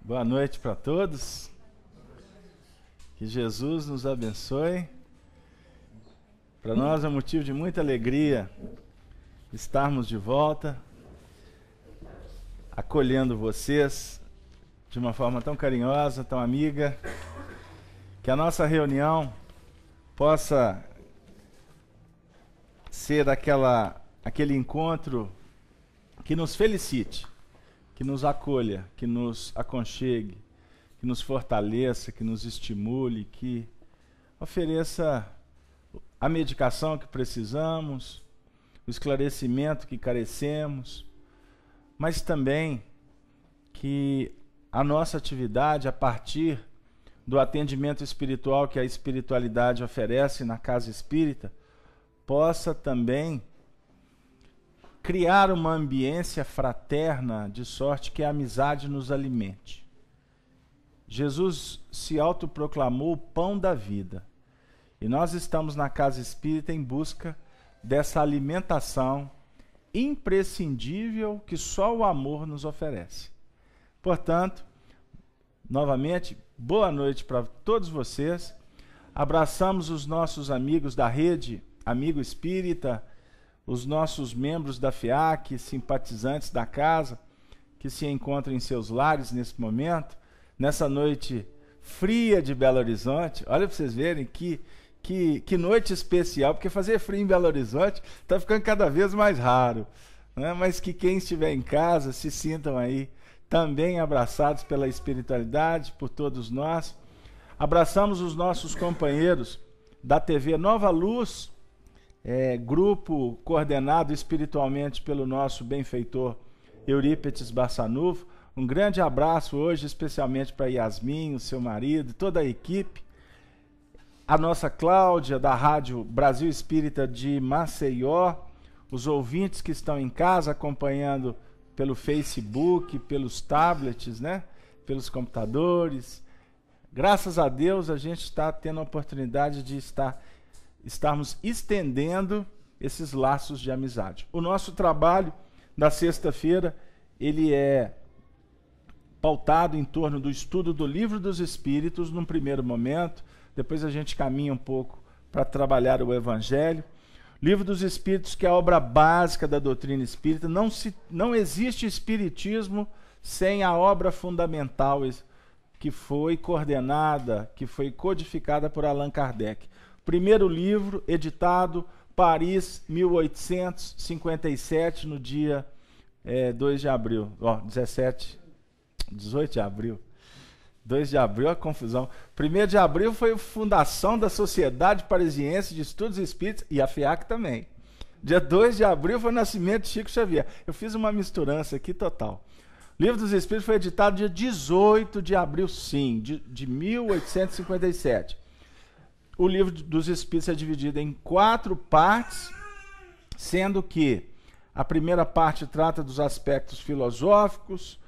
Boa noite para todos. Que Jesus nos abençoe. Para nós é um motivo de muita alegria estarmos de volta, acolhendo vocês de uma forma tão carinhosa, tão amiga. Que a nossa reunião possa ser aquele encontro que nos felicite, que nos acolha, que nos aconchegue, que nos fortaleça, que nos estimule, que ofereça a medicação que precisamos, o esclarecimento que carecemos, mas também que a nossa atividade, a partir do atendimento espiritual que a espiritualidade oferece na casa espírita, possa também criar uma ambiência fraterna, de sorte que a amizade nos alimente. Jesus se autoproclamou o pão da vida. E nós estamos na casa espírita em busca dessa alimentação imprescindível que só o amor nos oferece. Portanto, novamente, boa noite para todos vocês. Abraçamos os nossos amigos da rede Amigo Espírita, os nossos membros da FIAC, simpatizantes da casa, que se encontram em seus lares nesse momento, nessa noite fria de Belo Horizonte. Olha para vocês verem que noite especial, porque fazer frio em Belo Horizonte está ficando cada vez mais raro, né? Mas que quem estiver em casa se sintam aí também abraçados pela espiritualidade, por todos nós. Abraçamos os nossos companheiros da TV Nova Luz, grupo coordenado espiritualmente pelo nosso benfeitor Eurípides Barçanuvo. Um grande abraço hoje, especialmente para Yasmin, o seu marido, toda a equipe. A nossa Cláudia, da Rádio Brasil Espírita de Maceió, os ouvintes que estão em casa acompanhando pelo Facebook, pelos tablets, né? Pelos computadores. Graças a Deus a gente está tendo a oportunidade de estarmos estendendo esses laços de amizade. O nosso trabalho da sexta-feira, ele é pautado em torno do estudo do Livro dos Espíritos, num primeiro momento. Depois a gente caminha um pouco para trabalhar o Evangelho. Livro dos Espíritos, que é a obra básica da doutrina espírita. Não existe espiritismo sem a obra fundamental que foi coordenada, que foi codificada por Allan Kardec. Primeiro livro, editado, Paris, 1857, no dia 2 de abril. 18 de abril. 2 de abril, a confusão. 1º de abril foi a fundação da Sociedade Parisiense de Estudos Espíritas e a FIAC também. Dia 2 de abril foi o nascimento de Chico Xavier. Eu fiz uma misturança aqui total. O Livro dos Espíritos foi editado dia 18 de abril, sim, de 1857. O Livro dos Espíritos é dividido em 4 partes, sendo que a primeira parte trata dos aspectos filosóficos,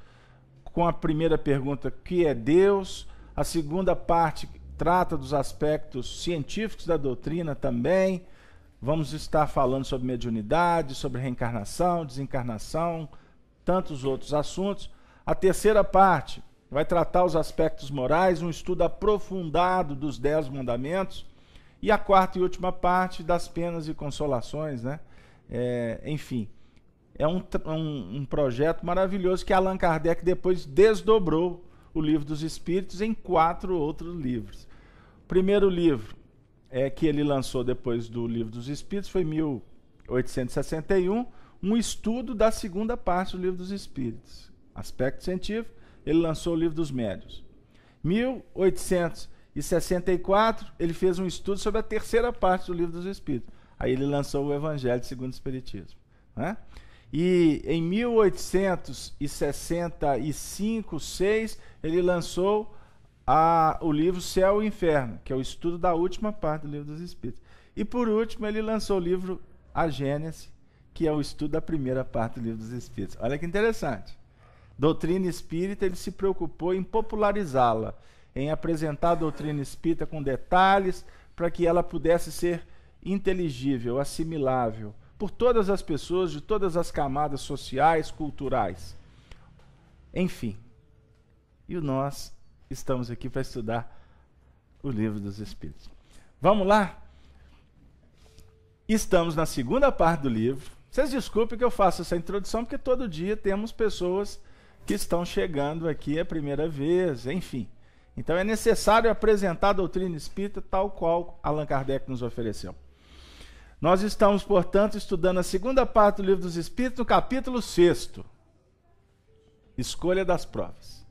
com a primeira pergunta, que é Deus? A segunda parte trata dos aspectos científicos da doutrina também. Vamos estar falando sobre mediunidade, sobre reencarnação, desencarnação, tantos outros assuntos. A terceira parte vai tratar os aspectos morais, um estudo aprofundado dos 10 mandamentos. E a quarta e última parte das penas e consolações, né? Enfim, é um projeto maravilhoso que Allan Kardec depois desdobrou o Livro dos Espíritos em 4 outros livros. O primeiro livro que ele lançou depois do Livro dos Espíritos foi em 1861, um estudo da segunda parte do Livro dos Espíritos. Aspecto científico, ele lançou o Livro dos Médiuns. Em 1864, ele fez um estudo sobre a terceira parte do Livro dos Espíritos. Aí ele lançou o Evangelho segundo o Espiritismo, né? E em 1865, 6, ele lançou o livro Céu e Inferno, que é o estudo da última parte do Livro dos Espíritos. E por último, ele lançou o livro A Gênese, que é o estudo da primeira parte do Livro dos Espíritos. Olha que interessante. Doutrina espírita, ele se preocupou em popularizá-la, em apresentar a doutrina espírita com detalhes, para que ela pudesse ser inteligível, assimilável, por todas as pessoas de todas as camadas sociais, culturais. Enfim. e nós estamos aqui para estudar o Livro dos Espíritos. Vamos lá? Estamos na segunda parte do livro. Vocês desculpem que eu faço essa introdução, porque todo dia temos pessoas que estão chegando aqui a primeira vez, enfim. Então é necessário apresentar a doutrina espírita tal qual Allan Kardec nos ofereceu. Nós estamos, portanto, estudando a segunda parte do Livro dos Espíritos, no capítulo 6º. Escolha das provas.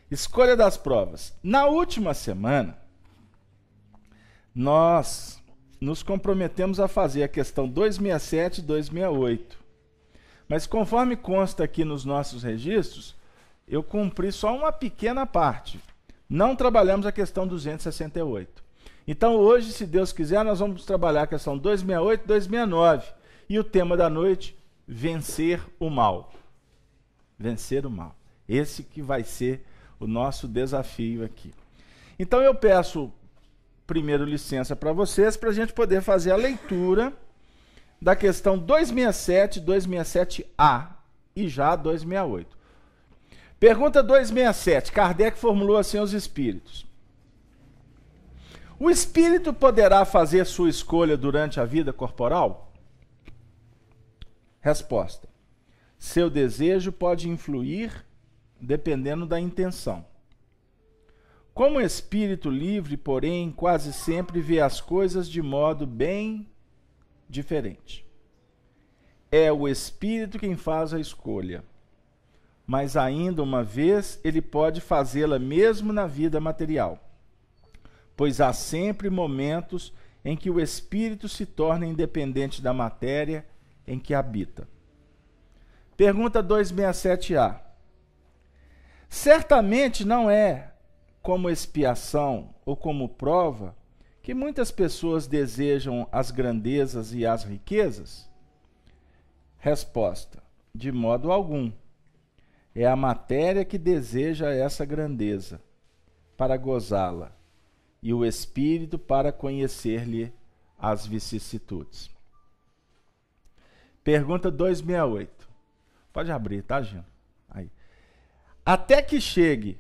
Escolha das provas. Na última semana, nós nos comprometemos a fazer a questão 267 e 268. Mas conforme consta aqui nos nossos registros, eu cumpri só uma pequena parte. Não trabalhamos a questão 268. Então hoje, se Deus quiser, nós vamos trabalhar a questão 268 e 269. E o tema da noite, vencer o mal. Vencer o mal. Esse que vai ser o nosso desafio aqui. Então eu peço primeiro licença para vocês, para a gente poder fazer a leitura da questão 267, 267A e já 268. Pergunta 267. Kardec formulou assim aos espíritos: o espírito poderá fazer sua escolha durante a vida corporal? Resposta: seu desejo pode influir dependendo da intenção. Como espírito livre, porém, quase sempre vê as coisas de modo bem diferente. É o espírito quem faz a escolha, mas ainda uma vez ele pode fazê-la mesmo na vida material, pois há sempre momentos em que o espírito se torna independente da matéria em que habita. Pergunta 267A. Certamente não é como expiação ou como prova que muitas pessoas desejam as grandezas e as riquezas? Resposta: de modo algum. É a matéria que deseja essa grandeza para gozá-la, e o espírito para conhecer-lhe as vicissitudes. Pergunta 268. Pode abrir, tá, Gino? Aí. Até que chegue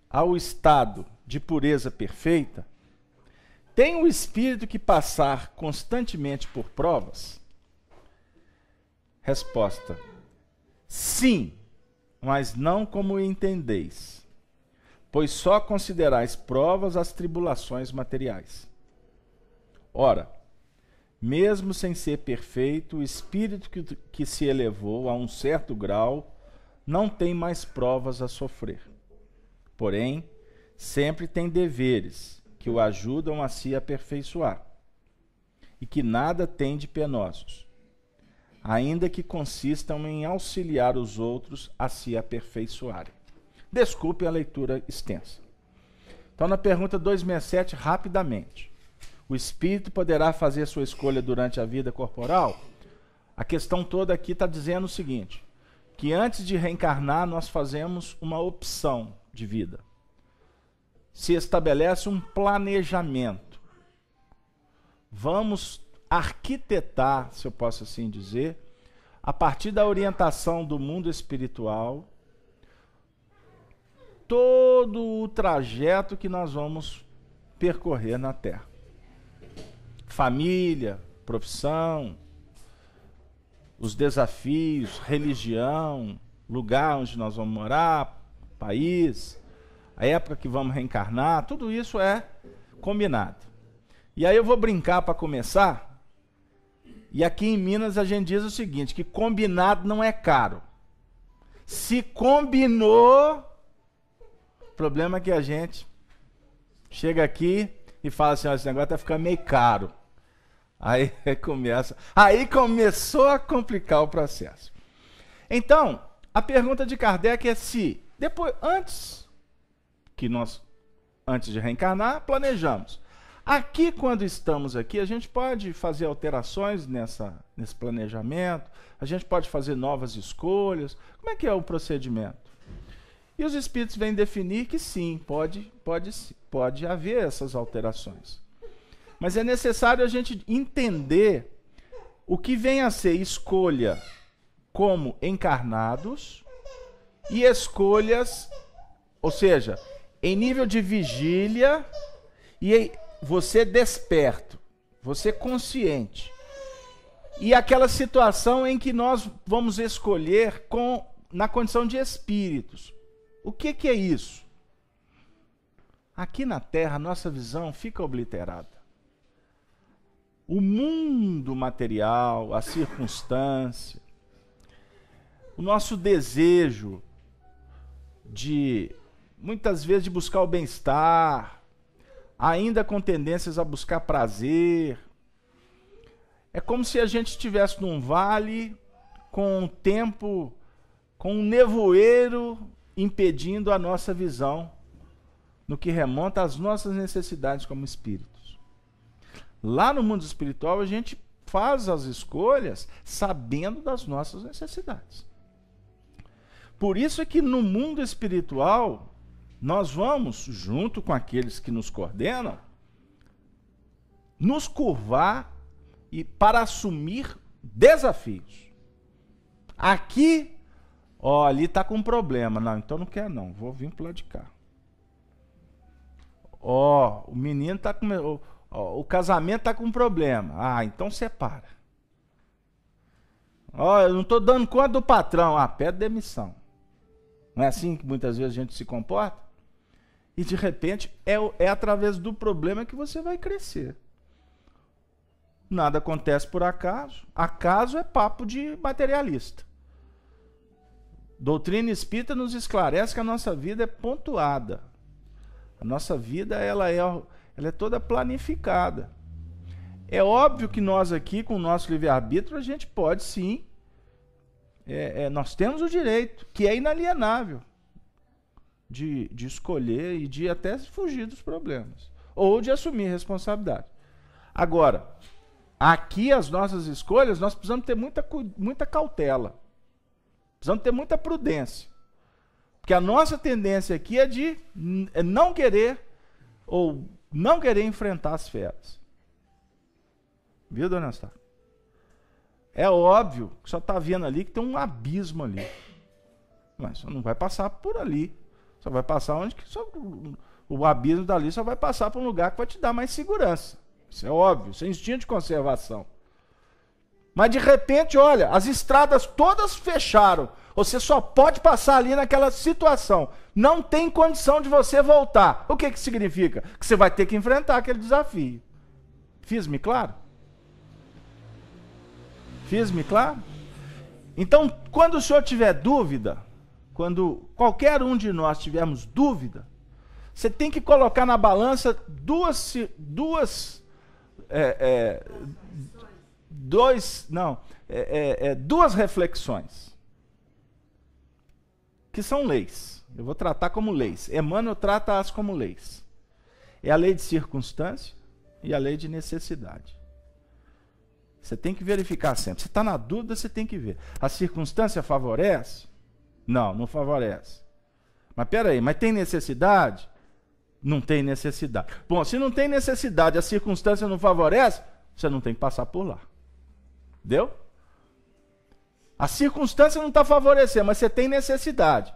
ao estado de pureza perfeita, tem o espírito que passar constantemente por provas? Resposta: sim, mas não como entendeis, pois só considerais provas as tribulações materiais. Ora, mesmo sem ser perfeito, o espírito que se elevou a um certo grau não tem mais provas a sofrer. Porém, sempre tem deveres que o ajudam a se aperfeiçoar, e que nada tem de penosos, ainda que consistam em auxiliar os outros a se aperfeiçoarem. Desculpe a leitura extensa. Então, na pergunta 267, rapidamente. O espírito poderá fazer sua escolha durante a vida corporal? A questão toda aqui está dizendo o seguinte, que antes de reencarnar, nós fazemos uma opção de vida. Se estabelece um planejamento. Vamos arquitetar, se eu posso assim dizer, a partir da orientação do mundo espiritual, todo o trajeto que nós vamos percorrer na Terra. Família, profissão, os desafios, religião, lugar onde nós vamos morar, país, a época que vamos reencarnar, tudo isso é combinado. E aí eu vou brincar para começar, e aqui em Minas a gente diz o seguinte, que combinado não é caro. Se combinou, o problema é que a gente chega aqui e fala assim, esse negócio tá ficando meio caro. Aí começou a complicar o processo. Então, a pergunta de Kardec é se, depois, antes de reencarnar, planejamos. Aqui, quando estamos aqui, a gente pode fazer alterações nesse planejamento, a gente pode fazer novas escolhas. Como é que é o procedimento? E os espíritos vêm definir que sim, pode haver essas alterações. Mas é necessário a gente entender o que vem a ser escolha como encarnados e escolhas Ou seja, em nível de vigília, e você desperto, você consciente. E aquela situação em que nós vamos escolher na condição de espíritos. O que é isso? Aqui na Terra, nossa visão fica obliterada. O mundo material, a circunstância, o nosso desejo de, muitas vezes, de buscar o bem-estar, ainda com tendências a buscar prazer. É como se a gente estivesse num vale com um tempo, com um nevoeiro impedindo a nossa visão no que remonta às nossas necessidades como espíritos. Lá no mundo espiritual a gente faz as escolhas sabendo das nossas necessidades. Por isso é que no mundo espiritual nós vamos, junto com aqueles que nos coordenam, nos curvar e para assumir desafios. Aqui, ó, ali está com um problema. Não, então não quero não, vou vir para o lado de cá. Ó, o menino está com... o casamento está com um problema. Ah, então separa. Ó, eu não estou dando conta do patrão. Ah, pede demissão. Não é assim que muitas vezes a gente se comporta? E de repente é através do problema que você vai crescer. Nada acontece por acaso. Acaso é papo de materialista. Doutrina espírita nos esclarece que a nossa vida é pontuada. A nossa vida ela é toda planificada. É óbvio que nós aqui, com o nosso livre-arbítrio, a gente pode sim, nós temos o direito, que é inalienável, de escolher e de até fugir dos problemas, ou de assumir responsabilidade. Agora, aqui as nossas escolhas, nós precisamos ter muita cautela, precisamos ter muita prudência, porque a nossa tendência aqui é de não querer, ou não querer enfrentar as feras. Viu, dona Eustáquia? É óbvio que só está vendo ali que tem um abismo ali. Mas só não vai passar por ali. Só vai passar onde que o abismo dali só vai passar para um lugar que vai te dar mais segurança. Isso é óbvio, isso é instinto de conservação. Mas de repente, olha, as estradas todas fecharam. Você só pode passar ali naquela situação. Não tem condição de você voltar. O que significa? Que você vai ter que enfrentar aquele desafio. Fiz-me claro? Fiz-me claro? Então, quando o senhor tiver dúvida, quando qualquer um de nós tivermos dúvida, você tem que colocar na balança duas reflexões, que são leis. Eu vou tratar como leis. Emmanuel trata-as como leis. É a lei de circunstância e a lei de necessidade. Você tem que verificar sempre. Se está na dúvida, você tem que ver. A circunstância favorece? Não, não favorece. Mas peraí, mas tem necessidade? Não tem necessidade. Bom, se não tem necessidade, a circunstância não favorece, você não tem que passar por lá. Deu? A circunstância não está favorecendo, mas você tem necessidade.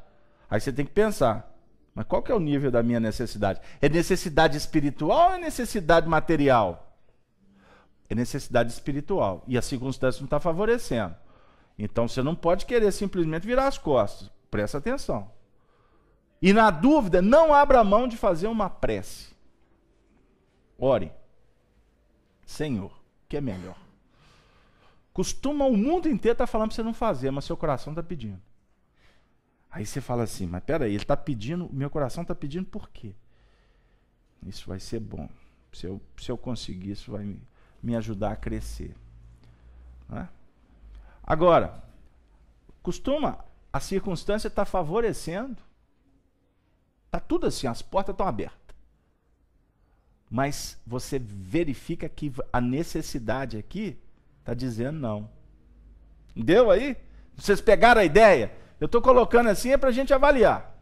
Aí você tem que pensar, mas qual que é o nível da minha necessidade? É necessidade espiritual ou é necessidade material? É necessidade espiritual. E a circunstância não está favorecendo. Então você não pode querer simplesmente virar as costas. Presta atenção. E na dúvida, não abra mão de fazer uma prece. Ore. Senhor, o que é melhor? Costuma o mundo inteiro estar falando para você não fazer, mas seu coração está pedindo. Aí você fala assim, mas peraí, ele está pedindo, meu coração está pedindo por quê? Isso vai ser bom. Se eu conseguir, isso vai me ajudar a crescer. Não é? Agora, costuma a circunstância estar favorecendo. Está tudo assim, as portas estão abertas. Mas você verifica que a necessidade aqui está dizendo não. Deu aí? Vocês pegaram a ideia? Eu estou colocando assim é para a gente avaliar.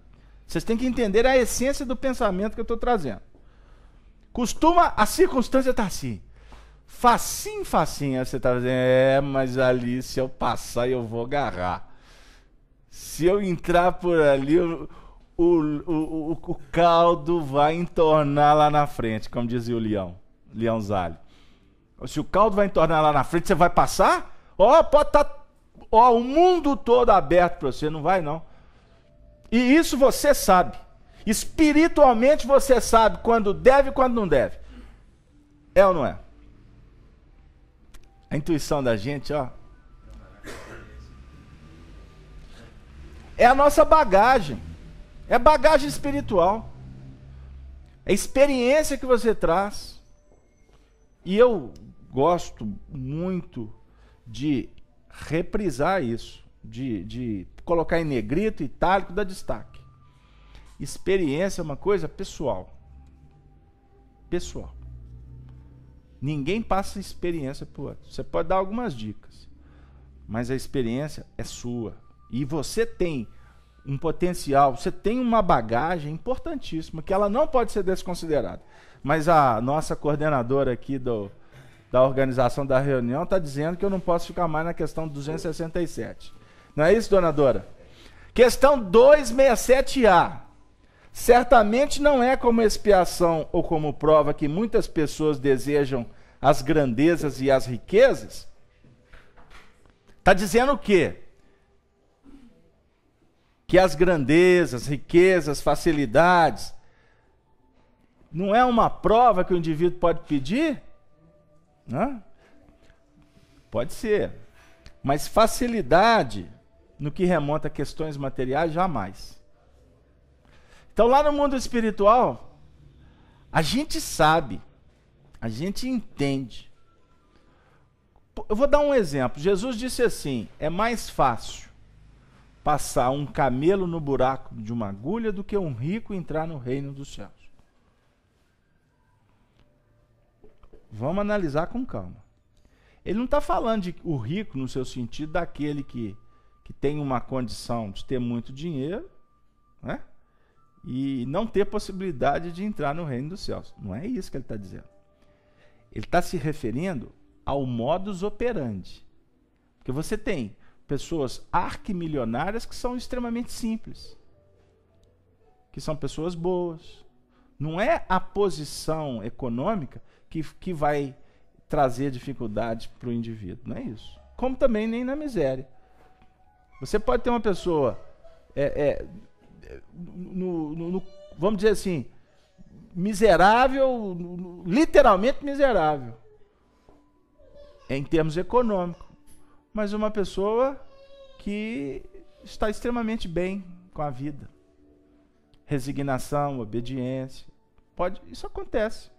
Vocês têm que entender a essência do pensamento que eu estou trazendo. Costuma a circunstância estar assim. Facinho, facinho. Você está dizendo, mas ali se eu passar eu vou agarrar. Se eu entrar por ali, o caldo vai entornar lá na frente, como dizia o Leão Zalho. Se o caldo vai entornar lá na frente, você vai passar? Pode estar o mundo todo aberto para você, não vai não. E isso você sabe. Espiritualmente você sabe quando deve e quando não deve. É ou não é? A intuição da gente, é a nossa bagagem. É bagagem espiritual. É experiência que você traz. E eu gosto muito de reprisar isso. De colocar em negrito, itálico, dar destaque. Experiência é uma coisa pessoal. Pessoal. Ninguém passa experiência para o outro. Você pode dar algumas dicas. Mas a experiência é sua. E você tem um potencial, você tem uma bagagem importantíssima, que ela não pode ser desconsiderada. Mas a nossa coordenadora aqui da organização da reunião está dizendo que eu não posso ficar mais na questão 267. Não é isso, dona Dora? Questão 267A. Certamente não é como expiação ou como prova que muitas pessoas desejam as grandezas e as riquezas. Está dizendo o quê? Que as grandezas, riquezas, facilidades, não é uma prova que o indivíduo pode pedir? Não? Pode ser. Mas facilidade, no que remonta a questões materiais, jamais. Então, lá no mundo espiritual, a gente sabe, a gente entende. Eu vou dar um exemplo. Jesus disse assim: é mais fácil passar um camelo no buraco de uma agulha do que um rico entrar no reino dos céus. Vamos analisar com calma. Ele não está falando de o rico no seu sentido daquele que tem uma condição de ter muito dinheiro, né? E não ter possibilidade de entrar no reino dos céus. Não é isso que ele está dizendo. Ele está se referindo ao modus operandi. Porque você tem pessoas arquimilionárias que são extremamente simples, que são pessoas boas. Não é a posição econômica que vai trazer dificuldade para o indivíduo. Não é isso. Como também nem na miséria. Você pode ter uma pessoa, vamos dizer assim, miserável, literalmente miserável, em termos econômicos, mas uma pessoa que está extremamente bem com a vida. Resignação, obediência. Isso acontece.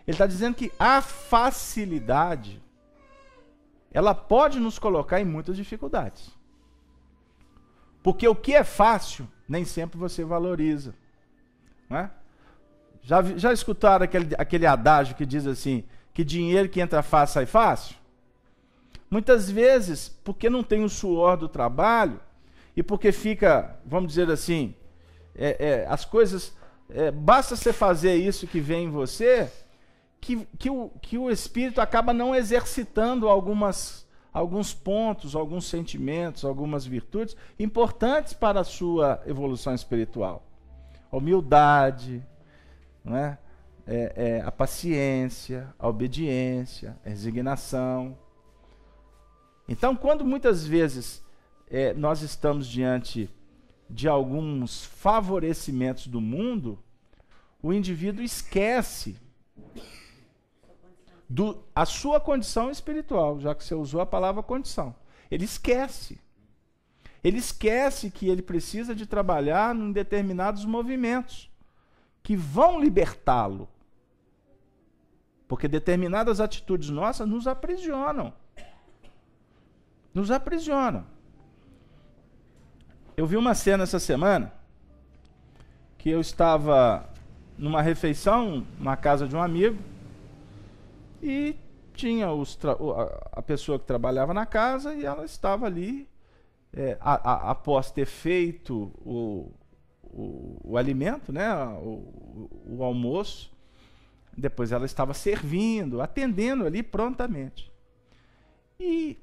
Ele está dizendo que a facilidade, ela pode nos colocar em muitas dificuldades. Porque o que é fácil, nem sempre você valoriza. Não é? Já escutaram aquele adágio que diz assim, que dinheiro que entra fácil sai fácil? Muitas vezes, porque não tem o suor do trabalho, e porque fica, vamos dizer assim, as coisas, basta você fazer isso que vem em você, que o espírito acaba não exercitando alguns pontos, alguns sentimentos, algumas virtudes importantes para a sua evolução espiritual. A humildade, não é? A paciência, a obediência, a resignação. Então, quando muitas vezes nós estamos diante de alguns favorecimentos do mundo, o indivíduo esquece a sua condição espiritual, já que você usou a palavra condição. Ele esquece. Ele esquece que ele precisa de trabalhar em determinados movimentos que vão libertá-lo. Porque determinadas atitudes nossas nos aprisionam. Nos aprisionam. Eu vi uma cena essa semana que eu estava numa refeição na casa de um amigo e tinha a pessoa que trabalhava na casa e ela estava ali após ter feito o alimento, né, o almoço. Depois ela estava servindo, atendendo ali prontamente. E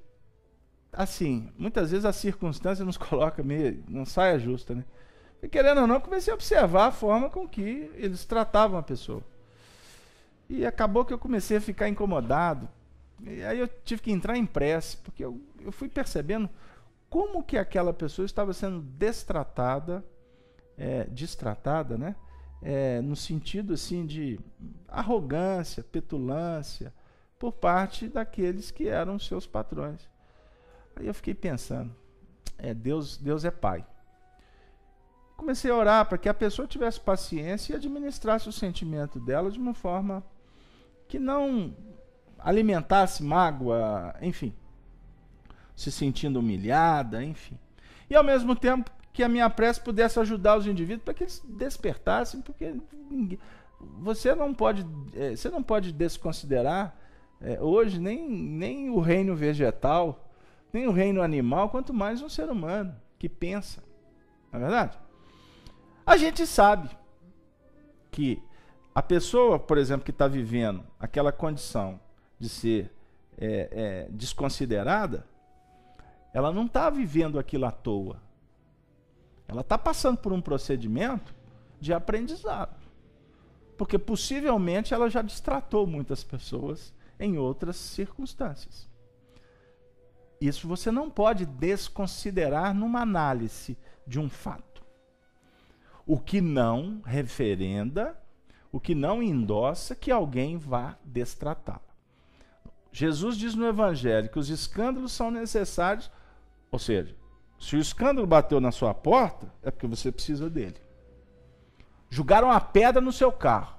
assim, muitas vezes a circunstância nos coloca meio, não saia justa, né? E querendo ou não, comecei a observar a forma com que eles tratavam a pessoa. E acabou que eu comecei a ficar incomodado. E aí eu tive que entrar em prece, porque eu fui percebendo como que aquela pessoa estava sendo destratada, destratada, né? No sentido assim de arrogância, petulância, por parte daqueles que eram seus patrões. Aí eu fiquei pensando, Deus é Pai. Comecei a orar para que a pessoa tivesse paciência e administrasse o sentimento dela de uma forma que não alimentasse mágoa, enfim, se sentindo humilhada, enfim. E ao mesmo tempo que a minha prece pudesse ajudar os indivíduos para que eles despertassem, porque você não pode desconsiderar hoje nem o reino vegetal, nem o reino animal, quanto mais um ser humano que pensa. Não é verdade? A gente sabe que a pessoa, por exemplo, que está vivendo aquela condição de ser desconsiderada, ela não está vivendo aquilo à toa. Ela está passando por um procedimento de aprendizado. Porque possivelmente ela já destratou muitas pessoas em outras circunstâncias. Isso você não pode desconsiderar numa análise de um fato. O que não referenda, o que não endossa que alguém vá destratá-la. Jesus diz no Evangelho que os escândalos são necessários, ou seja, se o escândalo bateu na sua porta, é porque você precisa dele. Jogaram a pedra no seu carro.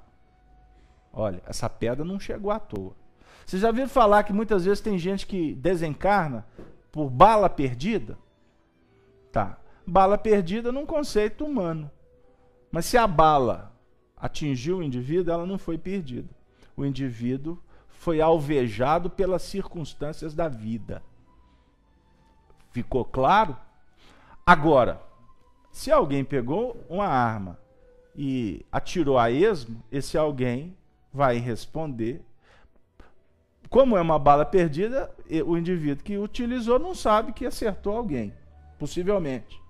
Olha, essa pedra não chegou à toa. Vocês já viram falar que muitas vezes tem gente que desencarna por bala perdida? Tá. Bala perdida num conceito humano. Mas se a bala atingiu o indivíduo, ela não foi perdida. O indivíduo foi alvejado pelas circunstâncias da vida. Ficou claro? Agora, se alguém pegou uma arma e atirou a esmo, esse alguém vai responder. Como é uma bala perdida, o indivíduo que utilizou não sabe que acertou alguém, possivelmente.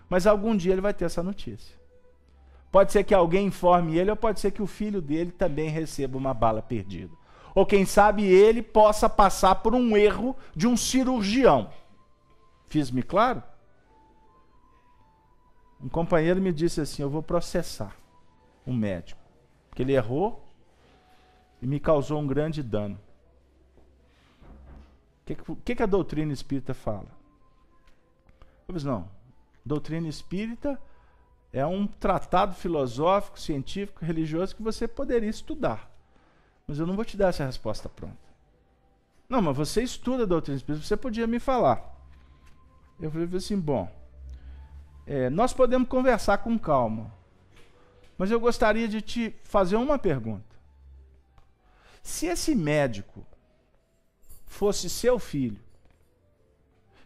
Mas algum dia ele vai ter essa notícia. Pode ser que alguém informe ele, ou pode ser que o filho dele também receba uma bala perdida. Ou quem sabe ele possa passar por um erro de um cirurgião. Fiz-me claro? Um companheiro me disse assim, eu vou processar um médico, porque ele errou e me causou um grande dano. O que a doutrina espírita fala? Eu disse, não, doutrina espírita é um tratado filosófico, científico, religioso que você poderia estudar. Mas eu não vou te dar essa resposta pronta. Não, mas você estuda a doutrina espírita, você podia me falar. Eu falei assim, bom, nós podemos conversar com calma, mas eu gostaria de te fazer uma pergunta. Se esse médico fosse seu filho,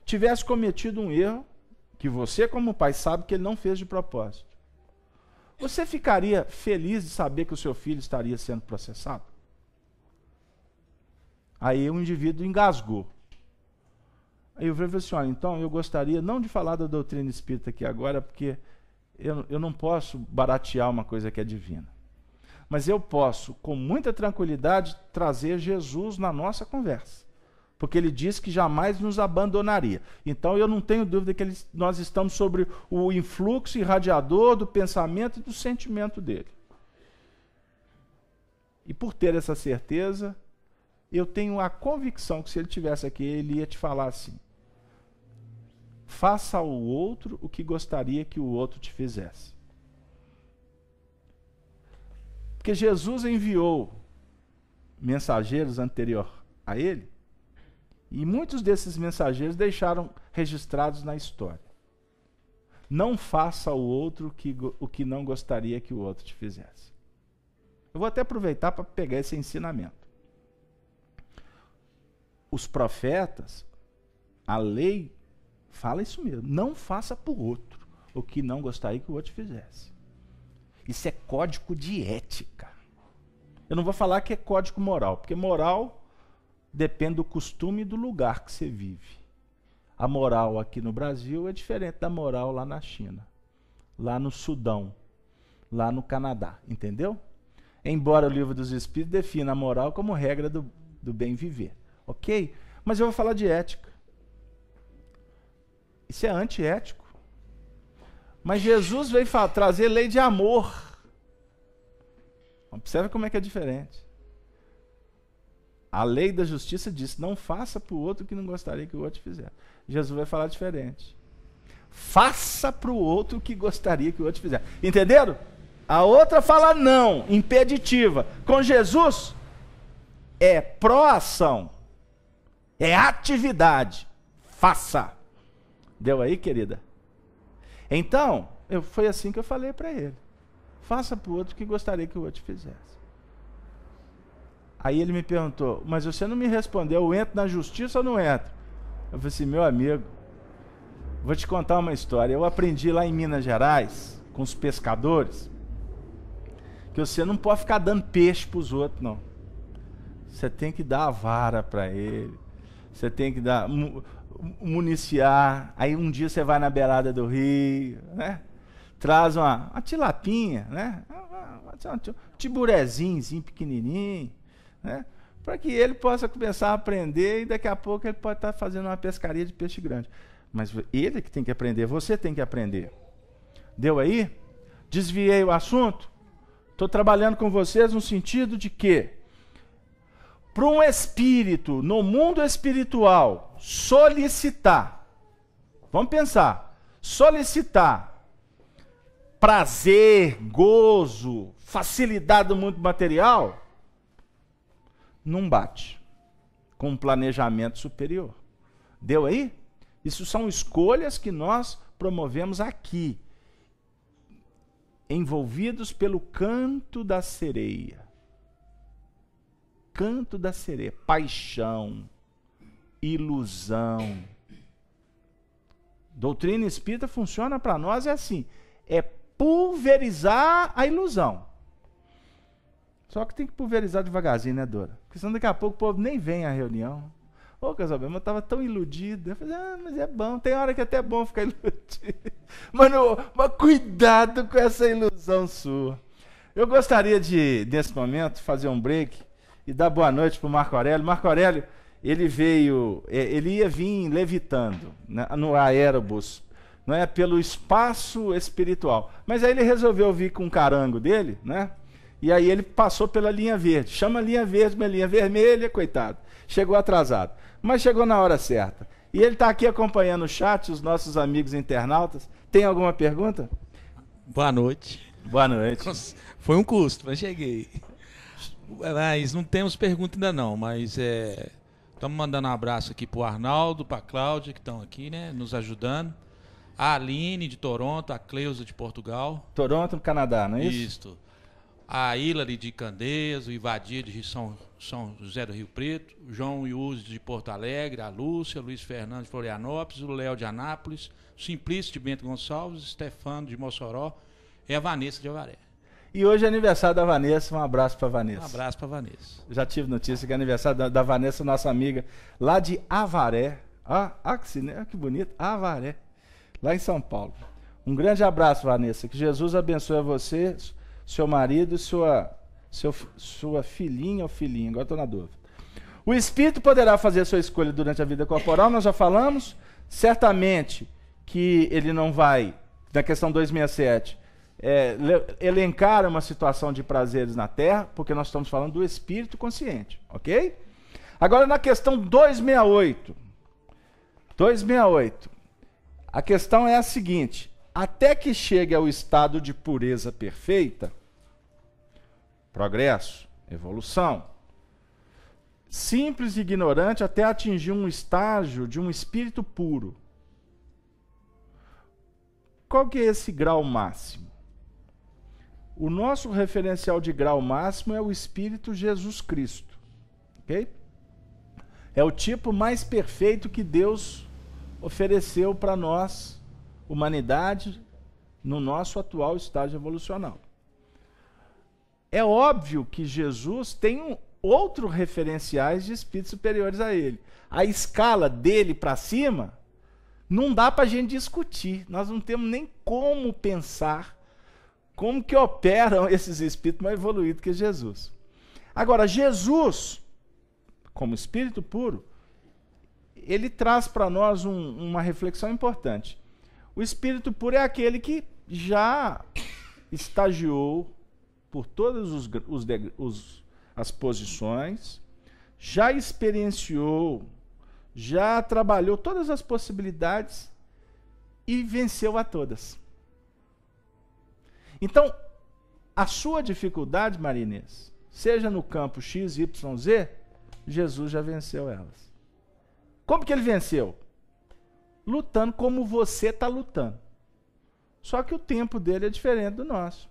tivesse cometido um erro, que você como pai sabe que ele não fez de propósito, você ficaria feliz de saber que o seu filho estaria sendo processado? Aí o indivíduo engasgou. Aí eu falei assim, olha, então eu gostaria não de falar da doutrina espírita aqui agora, porque eu não posso baratear uma coisa que é divina. Mas eu posso, com muita tranquilidade, trazer Jesus na nossa conversa. Porque ele disse que jamais nos abandonaria. Então eu não tenho dúvida que nós estamos sobre o influxo irradiador do pensamento e do sentimento dele. E por ter essa certeza, eu tenho a convicção que se ele estivesse aqui, ele ia te falar assim, faça ao outro o que gostaria que o outro te fizesse. Porque Jesus enviou mensageiros anterior a ele, e muitos desses mensageiros deixaram registrados na história. Não faça ao outro o que não gostaria que o outro te fizesse. Eu vou até aproveitar para pegar esse ensinamento. Os profetas, a lei fala isso mesmo. Não faça para o outro o que não gostaria que o outro fizesse. Isso é código de ética. Eu não vou falar que é código moral, porque moral depende do costume e do lugar que você vive. A moral aqui no Brasil é diferente da moral lá na China. lá no Sudão, lá no Canadá, entendeu? Embora o Livro dos Espíritos defina a moral como regra do bem viver, ok? Mas eu vou falar de ética. Isso é antiético. Mas Jesus veio trazer lei de amor. Observe como é que é diferente. A lei da justiça diz: não faça para o outro o que não gostaria que o outro fizesse. Jesus vai falar diferente. Faça para o outro o que gostaria que o outro fizesse. Entenderam? A outra fala não, impeditiva. Com Jesus, é pró-ação. É atividade. Faça. Deu aí, querida? Então, foi assim que eu falei para ele. Faça para o outro o que gostaria que o outro fizesse. Aí ele me perguntou: mas você não me respondeu, eu entro na justiça ou não entro? Eu falei assim: meu amigo, vou te contar uma história. Eu aprendi lá em Minas Gerais, com os pescadores, que você não pode ficar dando peixe para os outros, não. Você tem que dar a vara para ele. Você tem que dar, municiar. Aí um dia você vai na beirada do rio, né? Traz uma tilapinha, né? Um tiburezinho pequenininho, né? Para que ele possa começar a aprender e daqui a pouco ele pode estar fazendo uma pescaria de peixe grande. Mas ele que tem que aprender, você tem que aprender. Deu aí? Desviei o assunto? Estou trabalhando com vocês no sentido de que, para um espírito, no mundo espiritual, solicitar, vamos pensar, solicitar prazer, gozo, facilidade do mundo material, não bate com um planejamento superior. Deu aí? Isso são escolhas que nós promovemos aqui, envolvidos pelo canto da sereia. Canto da sereia, paixão, ilusão. Doutrina espírita funciona para nós é assim, é pulverizar a ilusão. Só que tem que pulverizar devagarzinho, né, Dora? Porque senão daqui a pouco o povo nem vem à reunião. Ô, Casalbel, eu estava tão iludido. Eu falei: mas é bom, tem hora que é até bom ficar iludido. Mas cuidado com essa ilusão sua. Eu gostaria de, nesse momento, fazer um break e dar boa noite para o Marco Aurélio. Marco Aurélio, ele ia vir levitando, né, no aerobus, não é, pelo espaço espiritual. Mas aí ele resolveu vir com um carango dele, né? E aí ele passou pela linha verde. Chama linha verde, mas linha vermelha, coitado. Chegou atrasado. Mas chegou na hora certa. E ele está aqui acompanhando o chat, os nossos amigos internautas. Tem alguma pergunta? Boa noite. Boa noite. Foi um custo, mas cheguei. Mas não temos pergunta ainda não, mas estamos mandando um abraço aqui para o Arnaldo, para a Cláudia, que estão aqui, né, nos ajudando. A Aline, de Toronto, a Cleusa, de Portugal. Toronto, no Canadá, não é isso? Isso. A Hilary, de Candeias, o Ivadir, de São José do Rio Preto, o João Iuse, de Porto Alegre, a Lúcia, Luiz Fernando, de Florianópolis, o Léo, de Anápolis, o Simplício, de Bento Gonçalves, o Stefano, de Mossoró e a Vanessa, de Avaré. E hoje é aniversário da Vanessa, um abraço para a Vanessa. Um abraço para a Vanessa. Já tive notícia que é aniversário da Vanessa, nossa amiga, lá de Avaré. Que bonito, Avaré, lá em São Paulo. Um grande abraço, Vanessa, que Jesus abençoe a você, seu marido e sua filhinha ou filhinho, agora estou na dúvida. O espírito poderá fazer a sua escolha durante a vida corporal, nós já falamos, certamente que ele não vai, na questão 267, elencar uma situação de prazeres na Terra, porque nós estamos falando do espírito consciente, ok? Agora na questão 268, a questão é a seguinte: até que chegue ao estado de pureza perfeita, progresso, evolução, simples e ignorante até atingir um estágio de um espírito puro. Qual que é esse grau máximo? O nosso referencial de grau máximo é o Espírito Jesus Cristo. Ok? É o tipo mais perfeito que Deus ofereceu para nós, humanidade, no nosso atual estágio evolucional. É óbvio que Jesus tem outros referenciais de espíritos superiores a ele. A escala dele para cima não dá para a gente discutir. Nós não temos nem como pensar como que operam esses espíritos mais evoluídos que Jesus. Agora, Jesus, como espírito puro, ele traz para nós uma reflexão importante. O espírito puro é aquele que já estagiou por todas as posições, já experienciou, já trabalhou todas as possibilidades e venceu a todas. Então, a sua dificuldade, Maria Inês, seja no campo X, Y, Z, Jesus já venceu elas. Como que ele venceu? Lutando como você está lutando. Só que o tempo dele é diferente do nosso.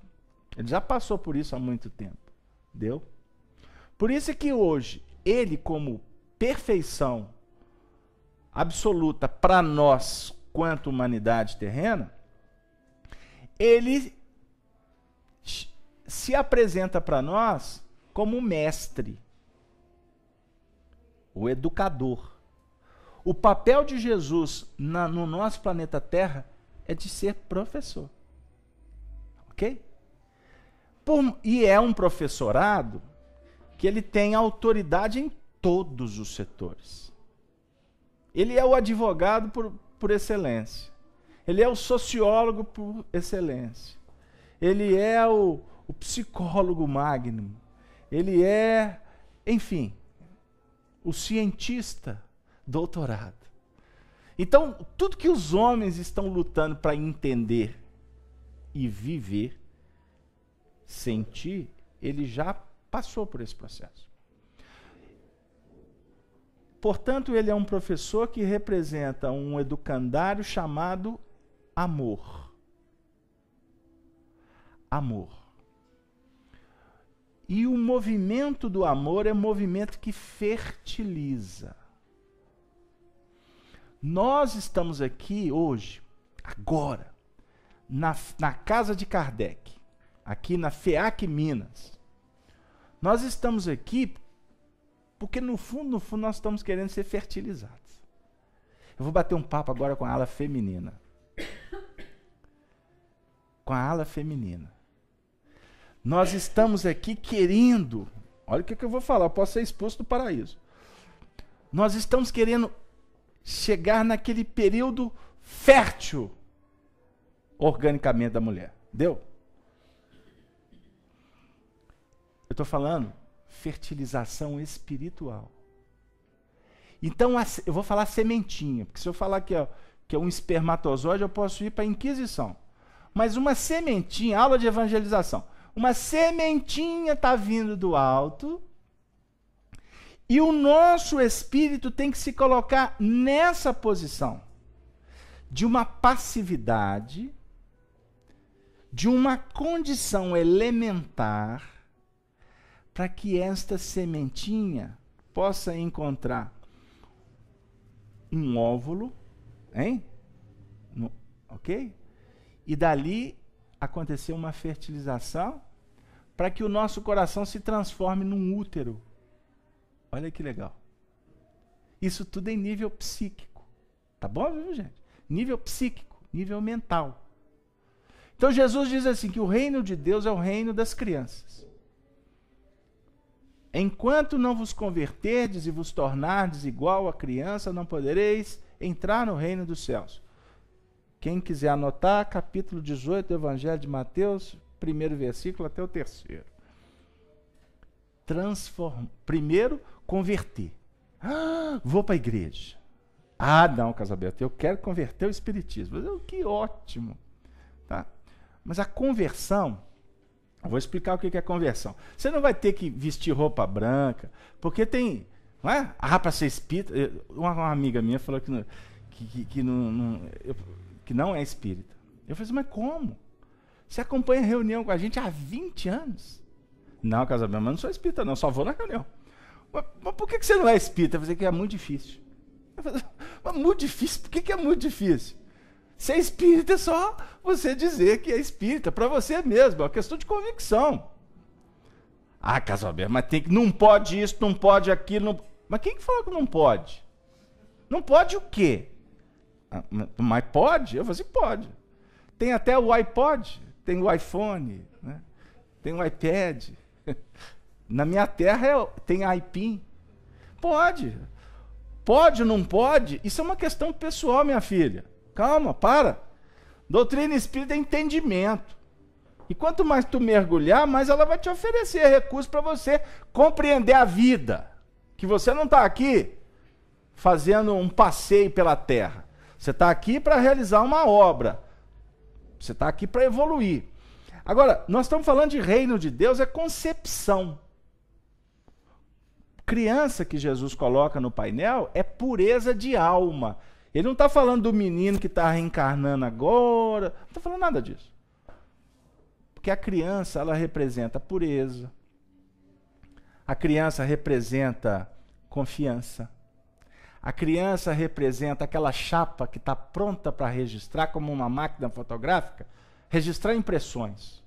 Ele já passou por isso há muito tempo. Entendeu? Por isso é que hoje, ele como perfeição absoluta para nós, quanto humanidade terrena, ele se apresenta para nós como o mestre, o educador. O papel de Jesus no nosso planeta Terra é de ser professor. Ok? E é um professorado que ele tem autoridade em todos os setores. Ele é o advogado por excelência. Ele é o sociólogo por excelência. Ele é o psicólogo magnum. Ele é, enfim, o cientista doutorado. Então, tudo que os homens estão lutando para entender e viver, sentir, ele já passou por esse processo. Portanto, ele é um professor que representa um educandário chamado amor. Amor. E o movimento do amor é um movimento que fertiliza. Nós estamos aqui hoje, agora, na casa de Kardec, aqui na FEAC Minas. Nós estamos aqui porque, no fundo, nós estamos querendo ser fertilizados. Eu vou bater um papo agora com a ala feminina. Com a ala feminina. Nós estamos aqui querendo, olha o que eu vou falar, eu posso ser expulso do paraíso. Nós estamos querendo chegar naquele período fértil organicamente da mulher. Deu? Eu estou falando fertilização espiritual. Então, eu vou falar sementinha, porque se eu falar que é um espermatozoide, eu posso ir para a Inquisição. Mas uma sementinha, aula de evangelização, uma sementinha está vindo do alto e o nosso espírito tem que se colocar nessa posição de uma passividade, de uma condição elementar, para que esta sementinha possa encontrar um óvulo, hein? Ok? E dali acontecer uma fertilização para que o nosso coração se transforme num útero. Olha que legal. Isso tudo em nível psíquico. Tá bom, viu, gente? Nível psíquico, nível mental. Então Jesus diz assim, que o reino de Deus é o reino das crianças. Enquanto não vos converterdes e vos tornardes igual a criança, não podereis entrar no reino dos céus. Quem quiser anotar, capítulo 18 do Evangelho de Mateus, primeiro versículo até o terceiro. Primeiro, converter. Vou para a igreja. Não, Casalberto, eu quero converter o espiritismo. Que ótimo. Tá? Mas a conversão, eu vou explicar o que é conversão. Você não vai ter que vestir roupa branca, porque tem... Não é? Para ser espírita... Uma amiga minha falou que não é espírita. Eu falei assim, mas como? Você acompanha a reunião com a gente há 20 anos? Não, Casalberto, mas não sou espírita não, só vou na reunião. Mas por que você não é espírita? Eu falei que é muito difícil. Eu falei, mas muito difícil? Por que é muito difícil? Ser espírita é só você dizer que é espírita, para você mesmo, é uma questão de convicção. Casalberto, mas não pode isso, não pode aquilo. Mas quem que falou que não pode? Não pode o quê? Mas pode? Eu falei assim, pode. Tem até o iPod, tem o iPhone, né? Tem o iPad. Na minha terra tem iPin. Pode. Pode ou não pode? Isso é uma questão pessoal, minha filha. Calma, para. Doutrina espírita é entendimento. E quanto mais tu mergulhar, mais ela vai te oferecer recursos para você compreender a vida. Que você não está aqui fazendo um passeio pela terra. Você está aqui para realizar uma obra. Você está aqui para evoluir. Agora, nós estamos falando de reino de Deus, é concepção. Criança que Jesus coloca no painel é pureza de alma. Ele não está falando do menino que está reencarnando agora, não está falando nada disso. Porque a criança, ela representa pureza. A criança representa confiança. A criança representa aquela chapa que está pronta para registrar, como uma máquina fotográfica, registrar impressões.